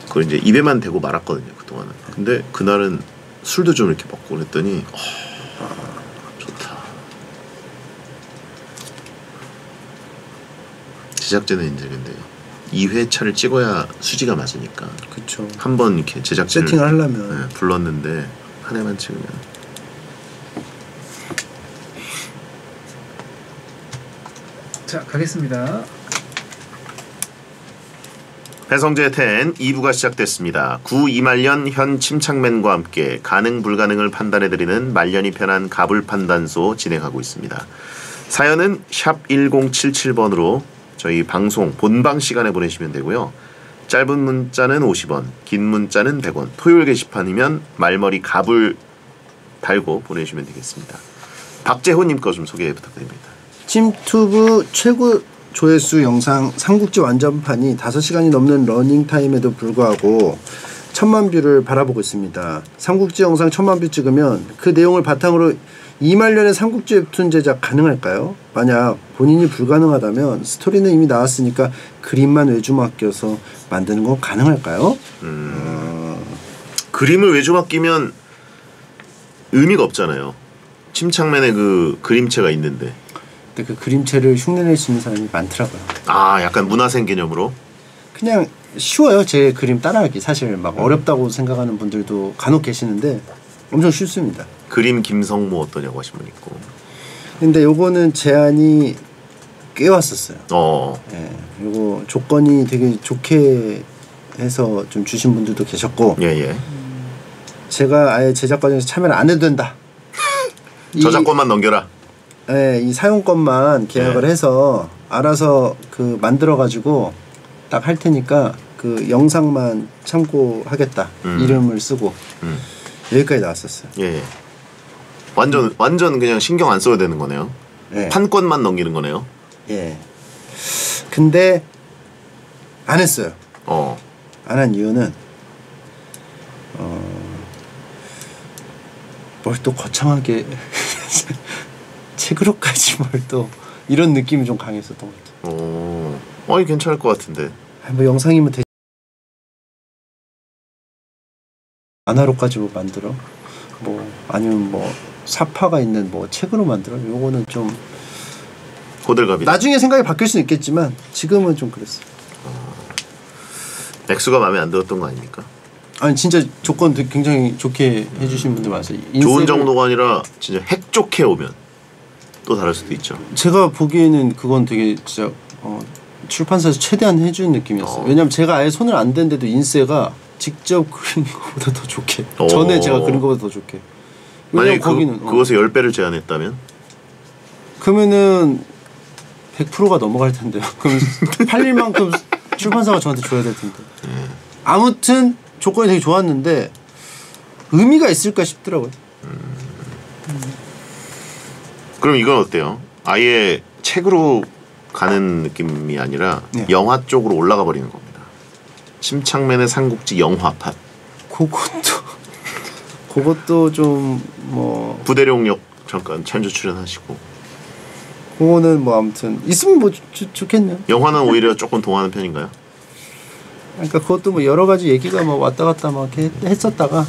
그걸 이제 입에만 대고 말았거든요 그동안은. 근데 그날은 술도 좀 이렇게 먹고 그랬더니 좋다. 제작진은 이제 근데 2회차를 찍어야 수지가 맞으니까. 그렇죠. 한번 이렇게 제작진을 세팅을 하려면. 네, 불렀는데 한 해만 찍으면. 자, 가겠습니다. 배성재 10 2부가 시작됐습니다. 구 이말년 현 침착맨과 함께 가능 불가능을 판단해드리는 말년이 편한 가불 판단소 진행하고 있습니다. 사연은 샵 1077번으로 저희 방송 본방 시간에 보내시면 되고요. 짧은 문자는 50원, 긴 문자는 100원. 토요일 게시판이면 말머리 가불 달고 보내주시면 되겠습니다. 박재호님 거 좀 소개 부탁드립니다. 찜투브 최고 조회수 영상 삼국지 완전판이 5시간이 넘는 러닝타임에도 불구하고 1000만 뷰를 바라보고 있습니다. 삼국지 영상 1000만 뷰 찍으면 그 내용을 바탕으로 이말년의 삼국지 웹툰 제작 가능할까요? 만약 본인이 불가능하다면 스토리는 이미 나왔으니까 그림만 외주 맡겨서 만드는 건 가능할까요? 그림을 외주 맡기면 의미가 없잖아요. 침착맨의 그 그림체가 있는데. 근데 그 그림체를 흉내낼 수 있는 사람이 많더라고요. 아, 약간 문화생 개념으로? 그냥 쉬워요. 제 그림 따라하기. 사실 막 어렵다고 생각하는 분들도 간혹 계시는데 엄청 쉽습니다. 그림 김성모 어떠냐고 하신 분 있고. 근데 요거는 제안이 꽤 왔었어요. 예. 요거 조건이 되게 좋게 해서 좀 주신 분들도 계셨고. 예. 제가 아예 제작 과정에서 참여를 안 해도 된다. 저작권만 넘겨라. 네, 이 사용권만 계약을 해서 알아서 그 만들어 가지고 딱 할 테니까 그 영상만 참고하겠다. 이름을 쓰고 여기까지 나왔었어요. 예. 완전 그냥 신경 안 써야 되는 거네요. 네. 판권만 넘기는 거네요. 예. 근데 안 했어요. 안 한 이유는 뭘 또 거창하게 책으로까지 뭘 또 이런 느낌이 좀 강했었던 것 같아요. 아니 괜찮을 것 같은데. 뭐 영상이면 만화로까지 뭐 만들어? 뭐 아니면 뭐 사파가 있는 뭐 책으로 만들어? 요거는 좀 호들갑이다. 나중에 생각이 바뀔 수는 있겠지만 지금은 좀 그랬어요. 액수가 마음에 안 들었던 거 아닙니까? 아니 진짜 조건 되게 굉장히 좋게 해주신 분들 많아요. 좋은 정도가 아니라 진짜 핵 좋게 오면 또 다를 수도 있죠. 제가 보기에는 그건 되게 진짜 출판사에서 최대한 해준 느낌이었어요. 왜냐면 제가 아예 손을 안 댄데도 인쇄가 직접 그린 것보다 더 좋게. 전에 제가 그린 것보다 더 좋게. 만약에 거기는 그것을 10배를 제한했다면? 그러면은 100%가 넘어갈 텐데요. 그럼 팔릴 만큼 출판사가 저한테 줘야 될 텐데. 아무튼 조건이 되게 좋았는데 의미가 있을까 싶더라고요. 그럼 이건 어때요? 아예 책으로 가는 느낌이 아니라 네. 영화 쪽으로 올라가 버리는 겁니다. 심창맨의 삼국지 영화판. 그것도 좀 뭐 부대룡 역 잠깐 찬조 출연하시고. 그거는 뭐 아무튼 있으면 뭐 좋겠네요. 영화는 오히려 조금 동하는 편인가요? 그러니까 그것도 뭐 여러 가지 얘기가 막 왔다 갔다 막 이렇게 했었다가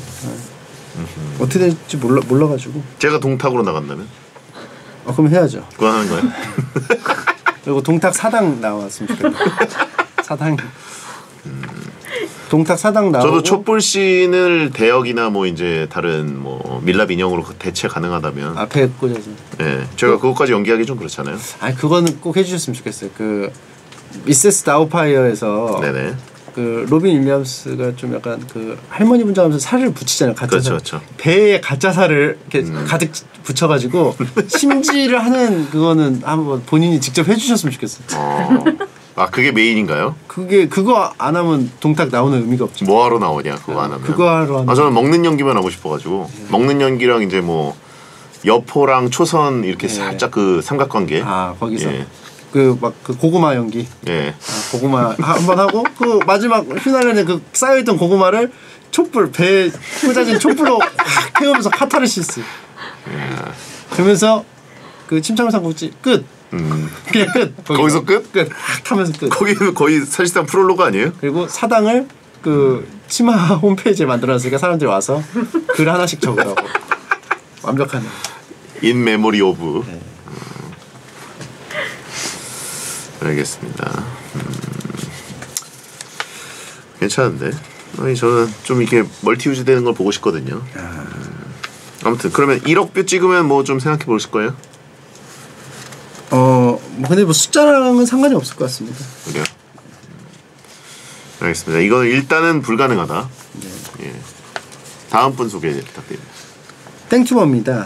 어떻게 될지 몰라가지고. 제가 동탁으로 나간다면? 그럼 해야죠. 그거 하는 거예요? 그리고 동탁 사당 나왔으면 좋겠다. 사당. 동탁 사당 나오고. 저도 촛불 씬을 대역이나 뭐 이제 다른 뭐 밀랍 인형으로 대체 가능하다면. 앞에 꽂아서. 네, 제가 그것까지 연기하기 좀 그렇잖아요. 아니 그거는 꼭 해주셨으면 좋겠어요. 그 미세스 다우파이어에서 네네. 그 로빈 윌리엄스가 좀 약간 그 할머니 분장하면서 살을 붙이잖아요. 가짜 살. 그렇죠. 배에 가짜 살을 이렇게 가득 붙여가지고 심지를 하는 그거는 한번 본인이 직접 해주셨으면 좋겠어요. 그게 메인인가요? 그거 안 하면 동탁 나오는 의미가 없죠. 뭐하러 나오냐 그거 안 하면. 그거 하러 하는. 저는 먹는 연기만 하고 싶어가지고 먹는 연기랑 이제 뭐 여포랑 초선 이렇게 살짝 그 삼각관계. 거기서 예. 그 막 그 고구마 연기. 예. 고구마 한번 하고 그 마지막 휘날레는 그 쌓여있던 고구마를 촛불 배에 꽂아진 촛불로 확 태우면서 카타르시스. 그러면서 그 침착맨 삼국지 끝. 그냥 끝. 거기서 끝? 끝. 확 타면서 끝. 거기는 거의 사실상 프롤로그 아니에요? 그리고 사당을 그 치마 홈페이지에 만들어놨으니까 사람들이 와서 글 하나씩 적으라고. 완벽하네. 인 메모리 오브. 알겠습니다. 괜찮은데. 아니 저는 좀 이렇게 멀티유즈 되는 걸 보고 싶거든요. 아무튼 그러면 1억 뷰 찍으면 뭐 좀 생각해 보실 거예요? 뭐 근데 뭐 숫자랑은 상관이 없을 것 같습니다. 그래요? 알겠습니다. 이거는 일단은 불가능하다. 예. 다음 분 소개 부탁드립니다. 땡튜버입니다.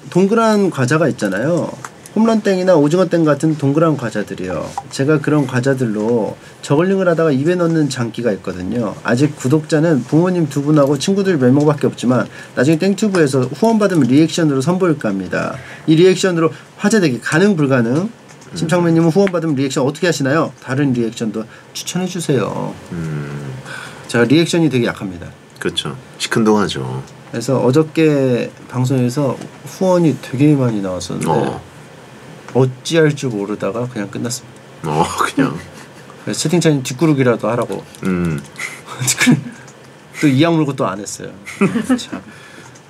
동그란 과자가 있잖아요. 홈런땡이나 오징어땡 같은 동그란 과자들이요. 제가 그런 과자들로 저글링을 하다가 입에 넣는 장기가 있거든요. 아직 구독자는 부모님 두 분하고 친구들 몇 명밖에 없지만 나중에 땡튜브에서 후원받으면 리액션으로 선보일까 합니다. 이 리액션으로 화제되기 가능 불가능? 심창맨님은 후원받으면 리액션 어떻게 하시나요? 다른 리액션도 추천해주세요. 제가 리액션이 되게 약합니다. 그렇죠. 시큰둥하죠. 그래서 어저께 방송에서 후원이 되게 많이 나왔었는데 어찌할 줄 모르다가 그냥 끝났습니다. 그냥. 그래서 채팅창에 뒷구르기라도 하라고. 또 이악 물고 또 안 했어요. 참.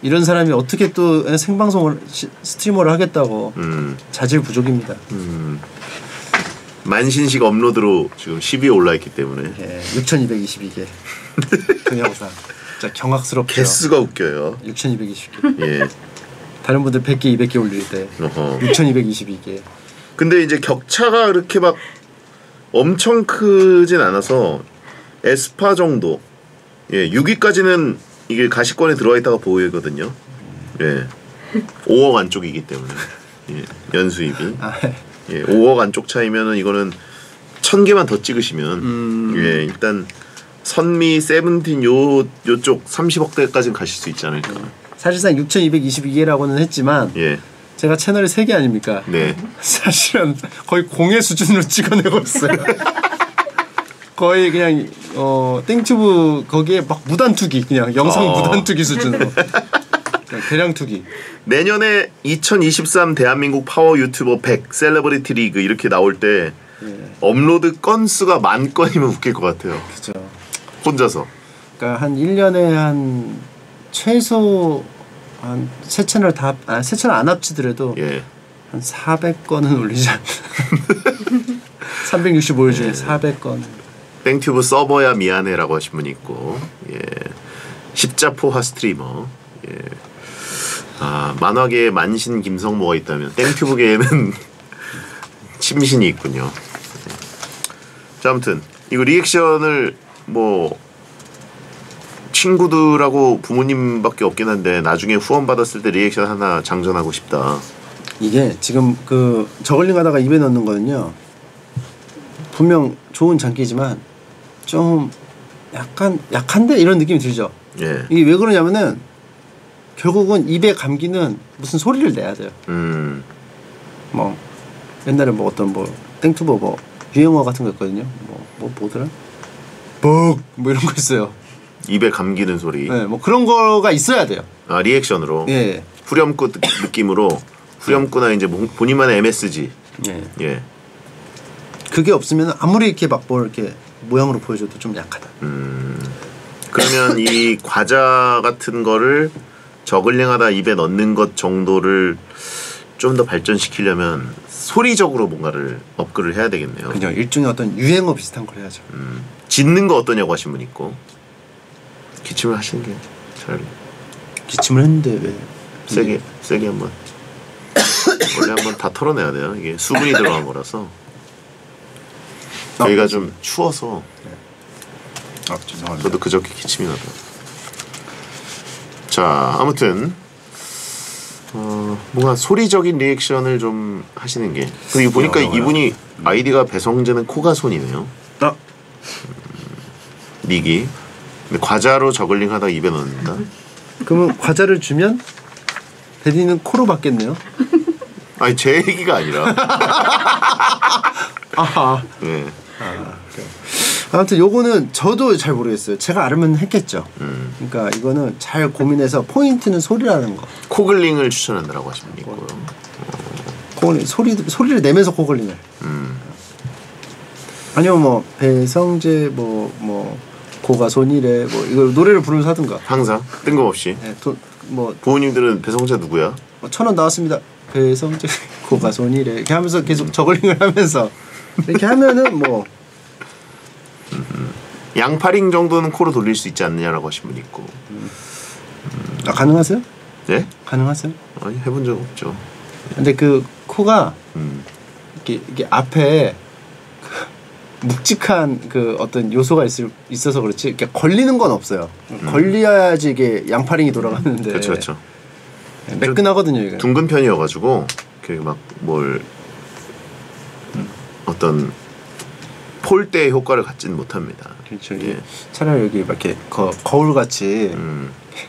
이런 사람이 어떻게 또 생방송을 스트리머를 하겠다고. 자질 부족입니다. 만신식 업로드로 지금 10위에 올라있기 때문에. 예, 6,222개. 동영상. 진짜 경악스럽죠. 개수가 웃겨요. 6,220개. 예. 다른 분들 100개, 200개 올릴 때 6,222개. 근데 이제 격차가 그렇게 막 엄청 크진 않아서 에스파 정도. 예, 6위까지는 이게 가시권에 들어와 있다가 보이거든요. 예. 5억 안쪽이기 때문에. 예. 연수입이. 예, 5억 안쪽 차이면은 이거는 1,000개만 더 찍으시면 예, 일단 선미 세븐틴 요쪽 30억대까지는 가실 수 있지 않을까. 사실상 6,222개라고는 했지만 예. 제가 채널이 3개 아닙니까? 네. 사실은 거의 공예 수준으로 찍어내고 있어요. 거의 그냥 땡튜브 거기에 막 무단투기 그냥 영상 무단투기 수준으로 그냥 대량 투기. 내년에 2023 대한민국 파워 유튜버 100 셀러브리티 리그 이렇게 나올 때 업로드 건수가 10,000건이면 웃길 것 같아요. 그렇죠. 혼자서. 그러니까 한 1년에 한 최소 한 세 채널 세 채널 안 합치더라도 예. 한 400건은 올리지 않나. 365일 중에 400건. 땡튜브 서버야 미안해라고 하신 분이 있고, 예. 십자포화 스트리머, 예. 아, 만화계에 만신 김성모가 있다면 땡튜브계에는 침신이 있군요. 자, 아무튼 이거 리액션을 뭐 친구들하고 부모님밖에 없긴 한데 나중에 후원 받았을 때 리액션 하나 장전하고 싶다. 이게 지금 그 저글링 하다가 입에 넣는 거는요, 분명 좋은 장기지만 좀 약간 약한데 이런 느낌이 들죠. 예. 이게 왜 그러냐면은 결국은 입에 감기는 무슨 소리를 내야 돼요. 뭐 옛날에 뭐 어떤 뭐 땡튜버 뭐 유행어 같은 거 있거든요. 뭐더라? 뻑 뭐 이런 거 있어요. 입에 감기는 소리. 네, 뭐 그런 거가 있어야 돼요. 아, 리액션으로. 예. 후렴구 느낌으로 후렴구나 이제 본인만의 MSG. 예. 예. 그게 없으면 아무리 이렇게 막 뭘 이렇게 모양으로 보여줘도 좀 약하다. 그러면 이 과자 같은 거를 저글링하다 입에 넣는 것 정도를 좀 더 발전시키려면 소리적으로 뭔가를 업그레이드를 해야 되겠네요. 그죠. 일종의 어떤 유행어 비슷한 걸 해야죠. 짖는 거 어떠냐고 하신 분 있고, 기침을 하시는 게 차라리 기침을 했는데 왜? 세게 한번 원래 한번 다 털어내야 돼요. 이게 수분이 들어간 거라서. 여기가 좀 추워서. 아, 죄송합니다. 저도 그저께 기침이 나더라고요. 자, 아무튼 뭔가 소리적인 리액션을 좀 하시는 게. 그리고 보니까 이분이 아이디가 배성재는 코가 손이네요. 닉이. 근데 과자로 저글링 하다 입에 넣는다. 그러면 과자를 주면 대리는 코로 받겠네요. 아니, 제 얘기가 아니라. 아하. 네. 아무튼 요거는 저도 잘 모르겠어요. 제가 알면 했겠죠. 그러니까 이거는 잘 고민해서 포인트는 소리라는 거. 코글링을 추천한다라고 하시면 있고요. 코글링 소리를 내면서 코글링을. 아니면 뭐 배성재 뭐 고가 손이래 뭐 이거 노래를 부르면서 하든가. 항상 뜬금없이. 네, 뭐 부모님들은 배성재 누구야? 1,000원 나왔습니다. 배성재 고가 손이래 이렇게 하면서 계속 저글링을 하면서 이렇게 하면은 뭐 양파링 정도는 코로 돌릴 수 있지 않느냐라고 하신 분 있고. 아, 가능하세요? 네? 가능하세요? 아니, 해본 적 없죠. 근데 그 코가 이게 앞에 그 묵직한 그 어떤 요소가 있어서 그렇지 이렇게 걸리는 건 없어요. 걸려야지 이게 양파링이 돌아가는데. 그렇죠. 매끈하거든요 이게. 둥근 편이어가지고 막 뭘 어떤 폴대 효과를 갖지는 못합니다. 그렇죠. 예. 차라리 여기 막 이렇게 거울 같이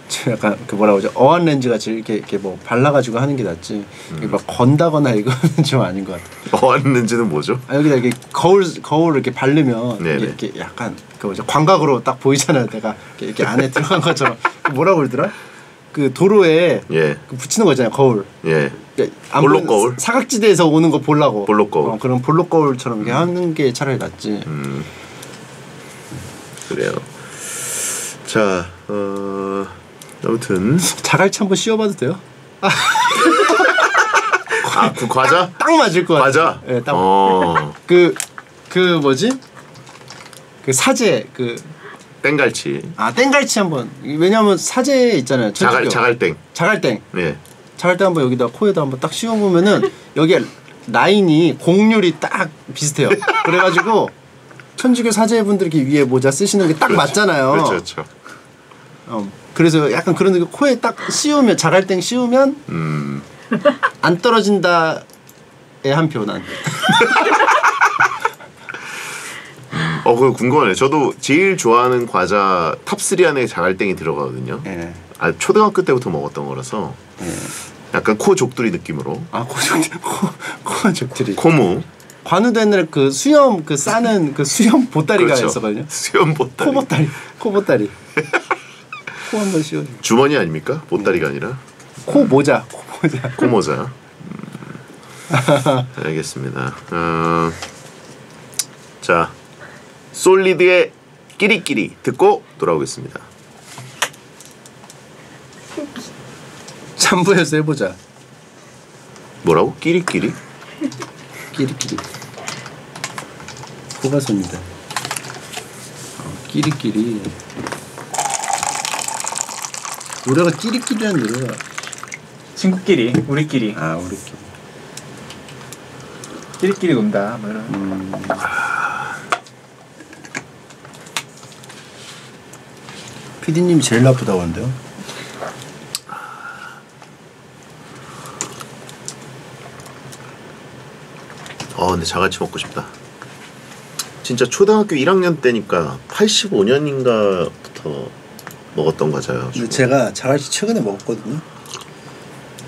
좀 약간 그 뭐라고 하죠? 어안 렌즈 같이 이렇게 뭐 발라가지고 하는 게 낫지. 이게 막 건다거나 이거는 좀 아닌 것 같아. 어안 렌즈는 뭐죠? 아, 여기다 이렇게 거울 이렇게 바르면 이렇게 약간 그 뭐죠? 광각으로 딱 보이잖아요. 내가 이렇게 안에 들어간 것처럼. 뭐라고 그러더라? 그 도로에 예. 그 붙이는 거 있잖아요. 거울. 예. 볼록 거울. 사각지대에서 오는 거 보려고. 볼록 거울. 그런 볼록 거울처럼 이렇게 하는 게 차라리 낫지. 그래요. 자, 아무튼 자갈치 한번 씌워봐도 돼요? 아, 그 과자? 딱 맞을 것 같아. 과자? 예, 딱. 어. 그 뭐지? 그 사제 땡갈치. 땡갈치 한번. 왜냐면 사제 있잖아요. 자갈땡. 자갈땡. 네. 자갈땡 한번 여기다 코에다 한번 딱 씌워보면은 여기 라인이 공률이 딱 비슷해요. 그래가지고 천주교 사제분들 이렇게 위에 모자 쓰시는 게 딱 맞잖아요. 그렇죠. 그래서 약간 그런 게 코에 딱 씌우면 자갈땡 씌우면 안 떨어진다에 한 표 난. 그거 궁금하네. 저도 제일 좋아하는 과자 탑3 안에 자갈땡이 들어가거든요. 예. 아, 초등학교 때부터 먹었던 거라서. 예. 약간 코 족두리 느낌으로. 코 족두리. 코무. 관우도 옛날에 그 수염 싸는 그 수염 보따리가 그렇죠. 있었거든요. 수염 보따리. 코 보따리. 코 한번 씌워. 주머니 아닙니까? 보따리가 아니라. 코 모자. 코모자. 알겠습니다. 자, 솔리드의 끼리끼리 듣고 돌아오겠습니다. 3부에서 해보자. 뭐라고? 끼리끼리? 끼리끼리. 코가 손이다. 끼리끼리. 노래가 끼리끼리라는 노래가. 친구끼리, 우리끼리, 아 우리끼리. 끼리끼리 논다. 뭐 이런. PD님이 제일 나쁘다고 하는데요. 근데 자갈치 먹고 싶다. 진짜 초등학교 1학년 때니까 85년인가부터 먹었던 과자예요. 근데 제가 자갈치 최근에 먹었거든요.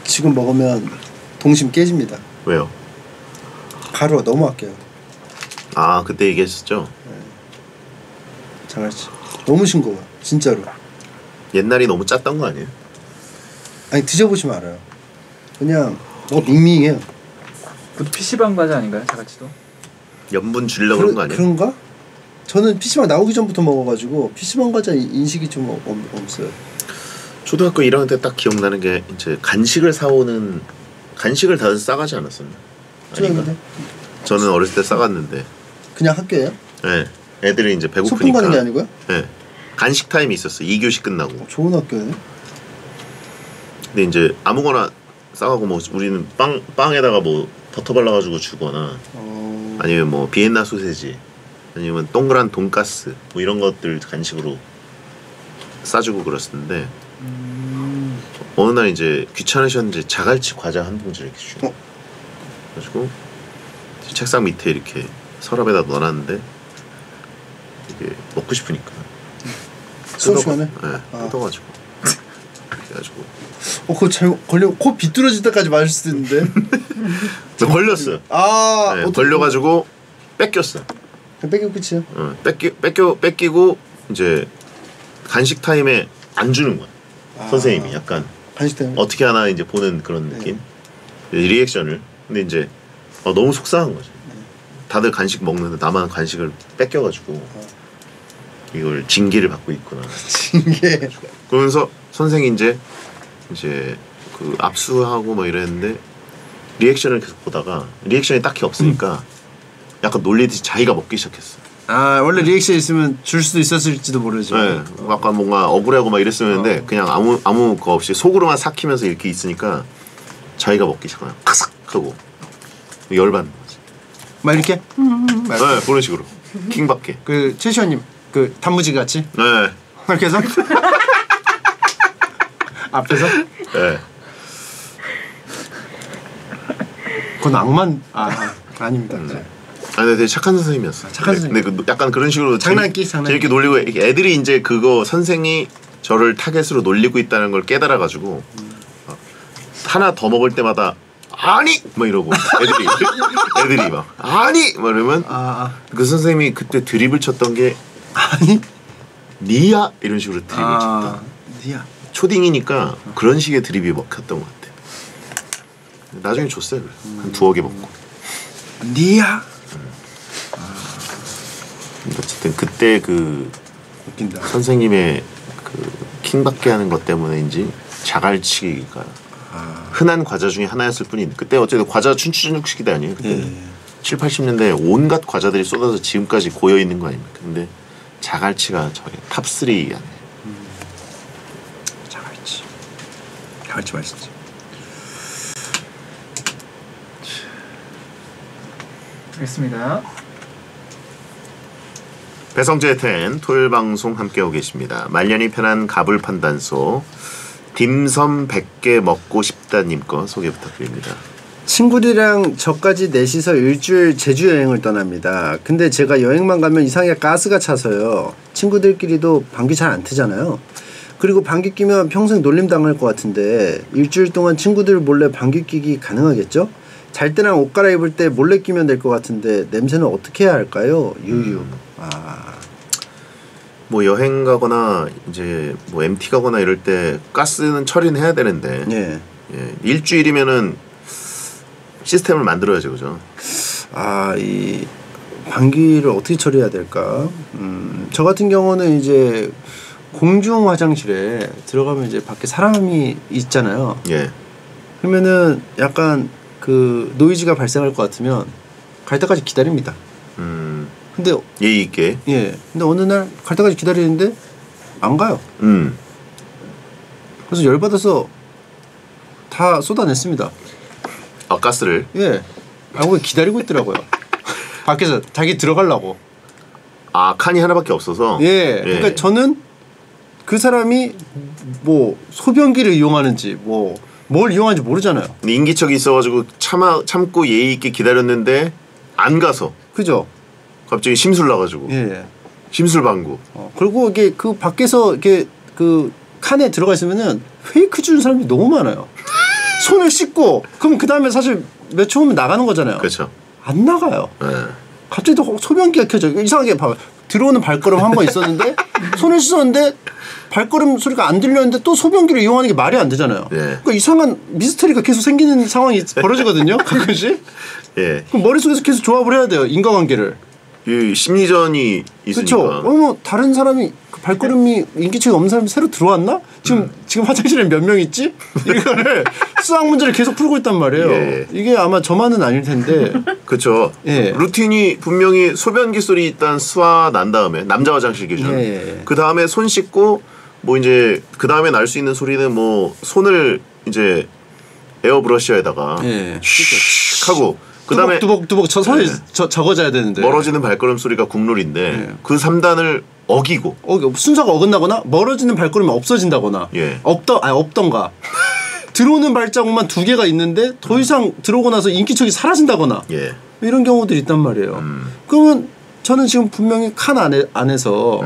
지금 먹으면 동심 깨집니다. 왜요? 가루가 너무 아껴요. 아 그때 얘기했었죠. 자갈치 너무 싱거워요. 진짜로. 옛날이 너무 짰던 거 아니에요? 아니 드셔보시면 알아요. 그냥 밍밍해요. 그것도 PC방 과자 아닌가요? 자갈치도? 염분 줄이려고 그런 거 아니에요? 그런가? 저는 PC방 나오기 전부터 먹어가지고 PC방 과자 인식이 좀 없어요. 초등학교 1학년 때 딱 기억나는 게 이제 간식을 사오는 간식을 다들 싸가지 않았었나? 아닌가? 저는 어렸을 때 싸갔는데. 그냥 학교예요? 네. 애들이 이제 배고프니까. 소풍 가는 게 아니고요? 네. 간식 타임이 있었어. 2교시 끝나고. 좋은 학교네. 근데 이제 아무거나 싸가고 뭐 우리는 빵에다가 뭐 버터 발라가지고 주거나 아니면 뭐 비엔나 소세지 아니면 동그란 돈가스 뭐 이런 것들 간식으로 싸주고 그랬었는데 어느 날 이제 귀찮으셨는지 자갈치 과자 한 봉지를 이렇게 주고 그래가지고 책상 밑에 이렇게 서랍에다 넣어놨는데 이게 먹고 싶으니까 수업 시간에? 네, 뜯어가지고 그래가지고 그거 잘못 걸리면 코 비뚤어질 때까지 마실 수도 있는데. 걸렸어요. 네, 걸려가지고 뺏겼어. 뺏기고 끝이야. 뺏기고 이제 간식 타임에 안 주는 거야. 선생님이 약간 간식 타임 어떻게 하나 이제 보는 그런 느낌. 리액션을. 근데 이제 너무 속상한 거지. 다들 간식 먹는데 나만 간식을 뺏겨가지고 이걸 징계를 받고 있구나. 징계. 그러면서 선생이 이제 그 압수하고 뭐 이랬는데 리액션을 계속 보다가 리액션이 딱히 없으니까 약간 놀리듯이 자기가 먹기 시작했어. 아 원래 리액션 있으면 줄 수도 있었을지도 모르죠. 네, 약간 뭔가 억울하고 막 이랬었는데 그냥 아무 거 없이 속으로만 삭히면서 이렇게 있으니까 자기가 먹기 시작하면 카삭 하고 열받는 거지. 막 이렇게. 네, 그런 식으로 킹받게. 그 최시원님 그 단무지 같이. 네. 이렇게 해서 앞에서. 네. 그건 악만 아닙니다. 근데 되게 착한 선생님이었어. 착한 선생님. 근데 약간 그런 식으로 장난기. 재밌게 놀리고 애들이 이제 그거 선생이 저를 타겟으로 놀리고 있다는 걸 깨달아가지고 하나 더 먹을 때마다 아니 막 이러고 애들이 막 아니 막 이러면 그 선생님이 그때 드립을 쳤던 게 아니 니야 이런 식으로 드립을 쳤다. 니야. 초딩이니까 그런 식의 드립이 먹혔던 것 같아. 나중에 줬어요. 한 2억 개 먹고. 니야. 어쨌든 그때 그 웃긴다. 선생님의 그 킹받게 하는 것 때문에인지 자갈치가 흔한 과자 중에 하나였을 뿐인데 그때 어쨌든 과자 춘추전국 시기대 아니에요? 그때 7, 80년대에 온갖 과자들이 쏟아져 지금까지 고여 있는 거 아닙니까? 근데 자갈치가 저희 탑3 안에. 자갈치 맛있지. 알겠습니다. 배성재의 텐 토요일 방송 함께하고 계십니다. 말년이 편한 가불 판단소 딤섬 100개 먹고 싶다님 거 소개 부탁드립니다. 친구들이랑 저까지 넷이서 일주일 제주 여행을 떠납니다. 근데 제가 여행만 가면 이상하게 가스가 차서요. 친구들끼리도 방귀 잘 안 트잖아요. 그리고 방귀 끼면 평생 놀림 당할 것 같은데 일주일 동안 친구들 몰래 방귀 끼기 가능하겠죠? 잘 때랑 옷 갈아입을 때 몰래 끼면 될 것 같은데 냄새는 어떻게 해야 할까요? 유유. 뭐 여행 가거나 이제 뭐 MT 가거나 이럴 때 가스는 처리는 해야 되는데 예, 일주일이면은 시스템을 만들어야죠, 그죠? 이 방귀를 어떻게 처리해야 될까? 저 같은 경우는 이제 공중 화장실에 들어가면 이제 밖에 사람이 있잖아요. 예. 그러면은 약간 그 노이즈가 발생할 것 같으면 갈 때까지 기다립니다. 근데 예의 있게. 예. 근데 어느 날 갈 때까지 기다리는데 안 가요. 그래서 열받아서 다 쏟아냈습니다. 아 가스를. 예. 알고 기다리고 있더라고요. 밖에서 자기 들어가려고. 아 칸이 하나밖에 없어서. 예. 그러니까 저는 그 사람이 뭐 소변기를 이용하는지 뭐 뭘 이용하는지 모르잖아요. 인기척이 있어가지고 참고 예의 있게 기다렸는데 안 가서. 그죠? 갑자기 심술 나가지고. 예. 심술 방구. 그리고 이게 그 밖에서 이렇게 그 칸에 들어가 있으면은 페이크 주는 사람이 너무 많아요. 손을 씻고 그럼 그 다음에 사실 몇 초 후면 나가는 거잖아요. 그렇죠. 안 나가요. 네. 갑자기 또 소변기가 켜져. 이상하게 봐봐. 들어오는 발걸음 한 번 있었는데 손을 씻었는데 발걸음 소리가 안 들렸는데 또 소변기를 이용하는 게 말이 안 되잖아요. 네. 그러니까 이상한 미스터리가 계속 생기는 상황이 벌어지거든요. 가끔씩. 예. 그럼 머릿속에서 계속 조합을 해야 돼요. 인과관계를. 이 심리전이 있으니까. 그렇죠. 뭐 다른 사람이 그 발걸음이 인기척이 없는 사람이 새로 들어왔나? 지금 화장실에 몇 명 있지? 이거를 수학 문제를 계속 풀고 있단 말이에요. 예. 이게 아마 저만은 아닐 텐데. 그렇죠. 예. 루틴이 분명히 소변기 소리 일단 수화 난 다음에 남자 화장실 기준. 예. 그 다음에 손 씻고 뭐 이제 그 다음에 날 수 있는 소리는 뭐 손을 이제 에어브러쉬에다가 예. 슉 하고 그 다음에 두벅두벅 저 서에 네. 적어져야 되는데. 멀어지는 발걸음 소리가 국룰인데 예. 그 3단을 어기고. 순서가 어긋나거나 멀어지는 발걸음이 없어진다거나. 예. 없던가. 들어오는 발자국만 2개가 있는데 더 이상 들어오고 나서 인기척이 사라진다거나. 예. 이런 경우들이 있단 말이에요. 그러면 저는 지금 분명히 칸 안에서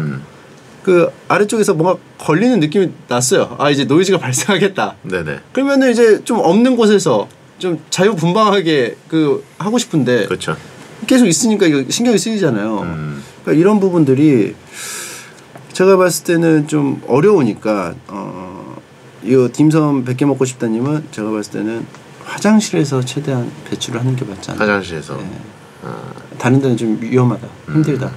그 아래쪽에서 뭔가 걸리는 느낌이 났어요. 아 이제 노이즈가 발생하겠다. 네네. 그러면은 이제 좀 없는 곳에서 좀 자유분방하게 그 하고 싶은데 그렇죠. 계속 있으니까 이거 신경이 쓰이잖아요. 그러니까 이런 부분들이 제가 봤을 때는 좀 어려우니까 이 딤섬 100개 먹고 싶다님은 제가 봤을 때는 화장실에서 최대한 배출을 하는 게 맞지 않나. 화장실에서. 네. 다른 데는 좀 위험하다. 힘들다.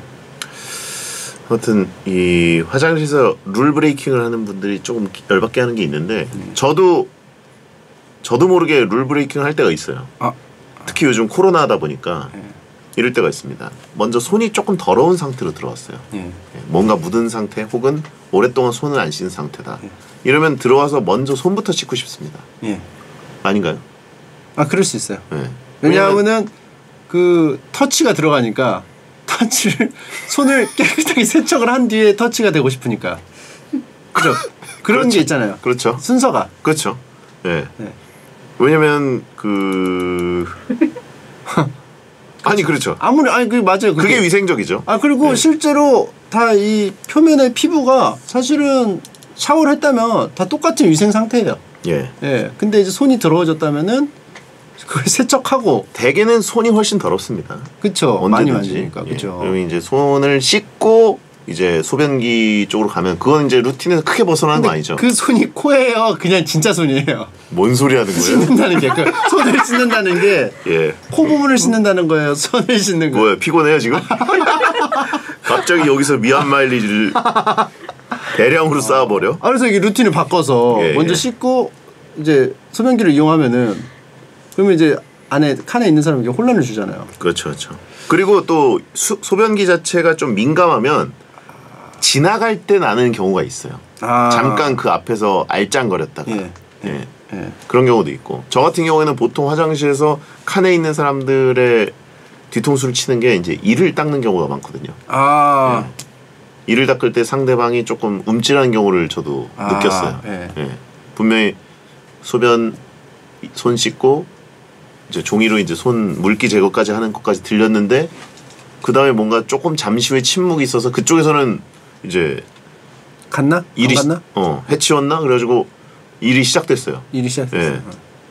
아무튼 이 화장실에서 룰 브레이킹을 하는 분들이 조금 열받게 하는 게 있는데 저도 모르게 룰 브레이킹을 할 때가 있어요. 특히 요즘 코로나다 보니까 이럴 때가 있습니다. 먼저 손이 조금 더러운 상태로 들어왔어요. 뭔가 묻은 상태 혹은 오랫동안 손을 안 씻은 상태다. 이러면 들어와서 먼저 손부터 씻고 싶습니다. 아닌가요? 그럴 수 있어요. 네. 왜냐하면은 그 터치가 들어가니까 터치를 손을 깨끗하게 세척을 한 뒤에 터치가 되고 싶으니까. 그죠? 그런 그렇죠. 게 있잖아요. 그렇죠. 순서가. 그렇죠. 네. 네. 왜냐면 아니 그렇죠. 아니 그 맞아요. 그게 위생적이죠. 그리고 네. 실제로 다 이 표면의 피부가 사실은 샤워를 했다면 다 똑같은 위생 상태예요. 예. 예. 근데 이제 손이 더러워졌다면은 그걸 세척하고. 대개는 손이 훨씬 더럽습니다. 그렇죠. 많이 언제든지. 만지니까. 그렇죠. 그러면 이제 손을 씻고 이제 소변기 쪽으로 가면 그건 이제 루틴에서 크게 벗어나는 거 아니죠. 그 손이 코예요. 그냥 진짜 손이에요. 뭔 소리 하는 거예요? 씻는다는 게 그 손을 씻는다는 게 예. 코 부분을 씻는다는 거예요. 손을 씻는 거. 뭐야 피곤해요 지금? 갑자기 여기서 미안 마일리지를 대량으로 쌓아버려? 그래서 이게 루틴을 바꿔서 먼저 씻고 이제 소변기를 이용하면은 그러면 이제 안에 칸에 있는 사람에게 혼란을 주잖아요. 그렇죠, 그렇죠. 그리고 또 소변기 자체가 좀 민감하면 지나갈 때 나는 경우가 있어요. 잠깐 그 앞에서 알짱거렸다가 그런 경우도 있고. 저 같은 경우에는 보통 화장실에서 칸에 있는 사람들의 뒤통수를 치는 게 이제 이를 닦는 경우가 많거든요. 이를 닦을 때 상대방이 조금 움찔하는 경우를 저도 느꼈어요. 분명히 손 씻고 이제 종이로 이제 손 물기 제거까지 하는 것까지 들렸는데 그 다음에 뭔가 조금 잠시 후에 침묵이 있어서 그쪽에서는 이제 갔나? 일이 갔나? 해치웠나? 그래가지고 일이 시작됐어요. 일이 시작됐어요.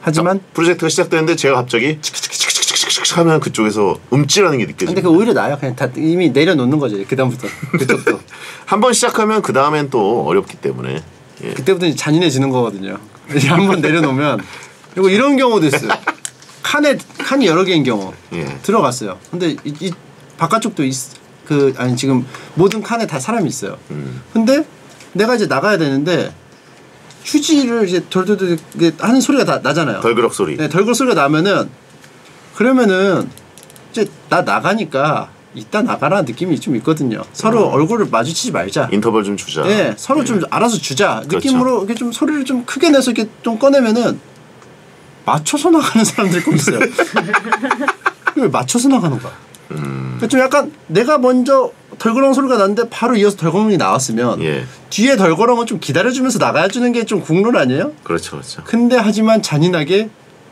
하지만 프로젝트가 시작되는데 제가 갑자기 칙칙칙칙칙칙 하면 그쪽에서 움찔하는 게 느껴져요. 근데 그 오히려 나요. 그냥 다 이미 내려놓는 거죠. 그다음부터 그쪽도. 한 번 시작하면 그 다음엔 또 어렵기 때문에 그때부터 이제 잔인해지는 거거든요. 한 번 내려놓으면 그리고 이런 경우도 있어요. 칸이 여러 개인 경우 들어갔어요. 근데 이 바깥쪽도 아니 지금 모든 칸에 다 사람이 있어요. 근데 내가 이제 나가야 되는데 휴지를 이제 덜덜덜 하는 소리가 다 나잖아요. 덜그럭 소리. 네, 덜그럭 소리가 나면은 그러면은 이제 나 나가니까 이따 나가라 느낌이 좀 있거든요. 서로 얼굴을 마주치지 말자. 인터벌 좀 주자. 네, 서로 좀 알아서 주자. 그렇죠. 느낌으로 이렇게 좀 소리를 좀 크게 내서 이렇게 좀 꺼내면은 맞춰서 나가는 사람들이 꼭 있어요. 왜 맞춰서 나가는 거야? 그러니까 좀 약간 내가 먼저 덜그렁 소리가 났는데 바로 이어서 덜그렁이 나왔으면 예. 뒤에 덜그렁은 좀 기다려주면서 나가주는 게 좀 국룰 아니에요? 그렇죠, 그렇죠. 근데 하지만 잔인하게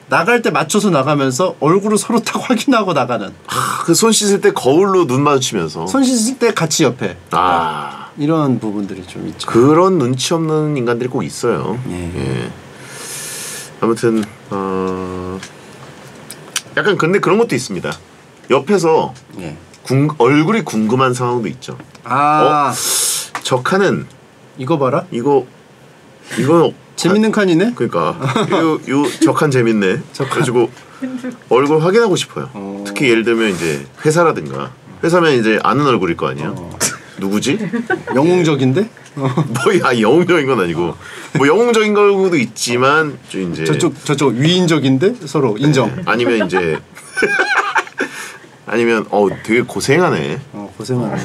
나갈 때 맞춰서 나가면서 얼굴을 서로 딱 확인하고 나가는. 그 손 씻을 때 거울로 눈 마주치면서. 손 씻을 때 같이 옆에. 아, 이런 부분들이 좀 있죠. 그런 눈치 없는 인간들이 꼭 있어요. 예. 예. 아무튼 약간 근데 그런 것도 있습니다. 옆에서 예. 얼굴이 궁금한 상황도 있죠. 아, 저 칸은 이거 봐라. 이거 재밌는 칸이네. 그러니까 저 칸 재밌네. 그래가지고 얼굴 확인하고 싶어요. 특히 예를 들면 이제 회사라든가 회사면 이제 아는 얼굴일 거 아니에요. 누구지? 영웅적인데? 뭐야 영웅적인 건 아니고 뭐 영웅적인 걸도 있지만 좀 이제 저쪽 위인적인데 서로 인정. 아니면 이제 아니면 되게 고생하네. 고생하네.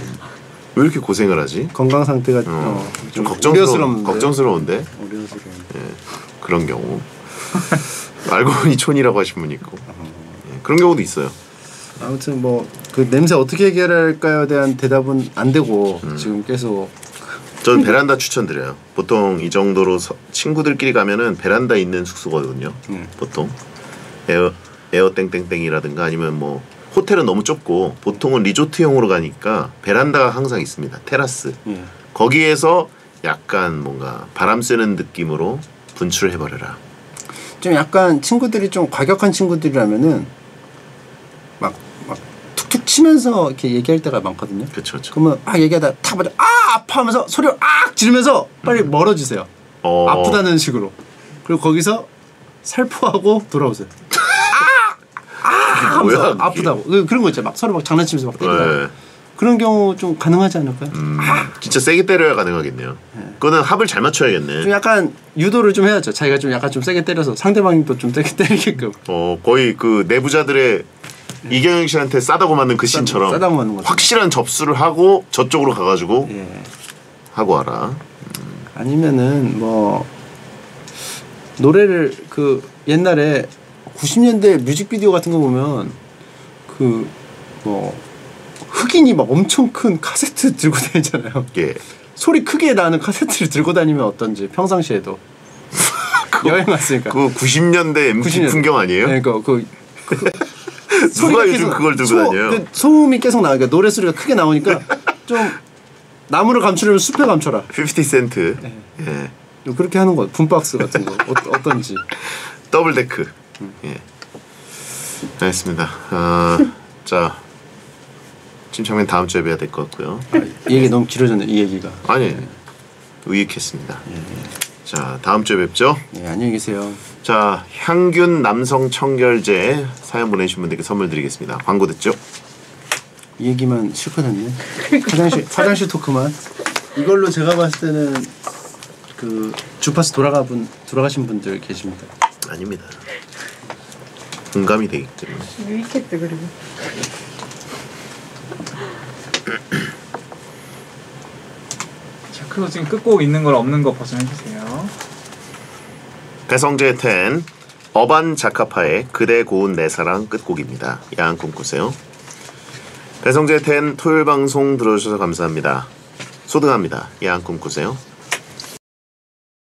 왜 이렇게 고생을 하지? 건강 상태가 좀 우려스러운데. 걱정스러운데. 우려스러운데. 예, 그런 경우 알고 보니 촌이라고 하신 분이 있고 예, 그런 경우도 있어요. 아무튼 뭐 그 냄새 어떻게 해결할까에 대한 대답은 안 되고 지금 계속 저는 베란다 추천드려요. 보통 이 정도로 친구들끼리 가면은 베란다 있는 숙소거든요. 보통 에어 땡땡땡이라든가 아니면 뭐 호텔은 너무 좁고 보통은 리조트형으로 가니까 베란다가 항상 있습니다. 테라스. 거기에서 약간 뭔가 바람 쐬는 느낌으로 분출을 해버려라. 좀 약간 친구들이 좀 과격한 친구들이라면은 막 툭툭 치면서 이렇게 얘기할 때가 많거든요. 그렇죠. 그러면 얘기하다 탁 맞아 아파 하면서 소리를 지르면서 빨리 멀어지세요. 아프다는 식으로. 그리고 거기서 살포하고 돌아오세요. 하면서 뭐야, 아프다고 그런 거 있잖아요. 막 서로 막 장난치면서 막 때리고 네. 그런 경우 좀 가능하지 않을까요? 진짜 세게 때려야 가능하겠네요. 그거는 합을 잘 맞춰야겠네. 좀 약간 유도를 좀 해야죠. 자기가 좀 약간 좀 세게 때려서 상대방도 좀 세게 때리게끔. 거의 그 내부자들의 이경영 씨한테 싸다고 맞는 그 씬처럼 싸다고 맞는 거죠. 확실한 접수를 하고 저쪽으로 가가지고 예. 하고 와라. 아니면은 뭐 노래를 그 옛날에 90년대 뮤직비디오 같은 거 보면 그 뭐 흑인이 막 엄청 큰 카세트 들고 다니잖아요. 예. 소리 크게 나는 카세트를 들고 다니면 어떤지 평상시에도 여행 왔으니까. 그거 90년대 MT 풍경 아니에요? 네, 누가 요즘 그걸 들고 다녀요? 그 소음이 계속 나니까 노래 소리가 크게 나오니까 좀 나무를 감추려면 숲에 감춰라. 50 센트. 네. 예. 그렇게 하는 거 붐박스 같은 거 어떤지. 더블 데크. 예. 알겠습니다. 자, 침착맨 다음 주에 뵈야 될 것 같고요. 이 얘기 너무 길어졌네. 이 얘기가. 아니, 유익했습니다. 자, 다음 주에 뵙죠. 예, 안녕히 계세요. 자, 향균 남성 청결제 사연 보내주신 분들께 선물 드리겠습니다. 광고 듣죠? 이 얘기만 실컷 했네. 화장실 토크만. 이걸로 제가 봤을 때는 그 주파수 돌아가신 분들 계십니다. 아닙니다. 공감이 되기 때문에. 유익했대 그리고. 자, 그리고 지금 끝곡 있는 걸 없는 거 버전해주세요. 배성재 10 어반 자카파의 그대 고운 내 사랑 끝곡입니다. 야한 꿈 꾸세요. 배성재 10 토요일 방송 들어주셔서 감사합니다. 소등합니다. 야한 꿈 꾸세요.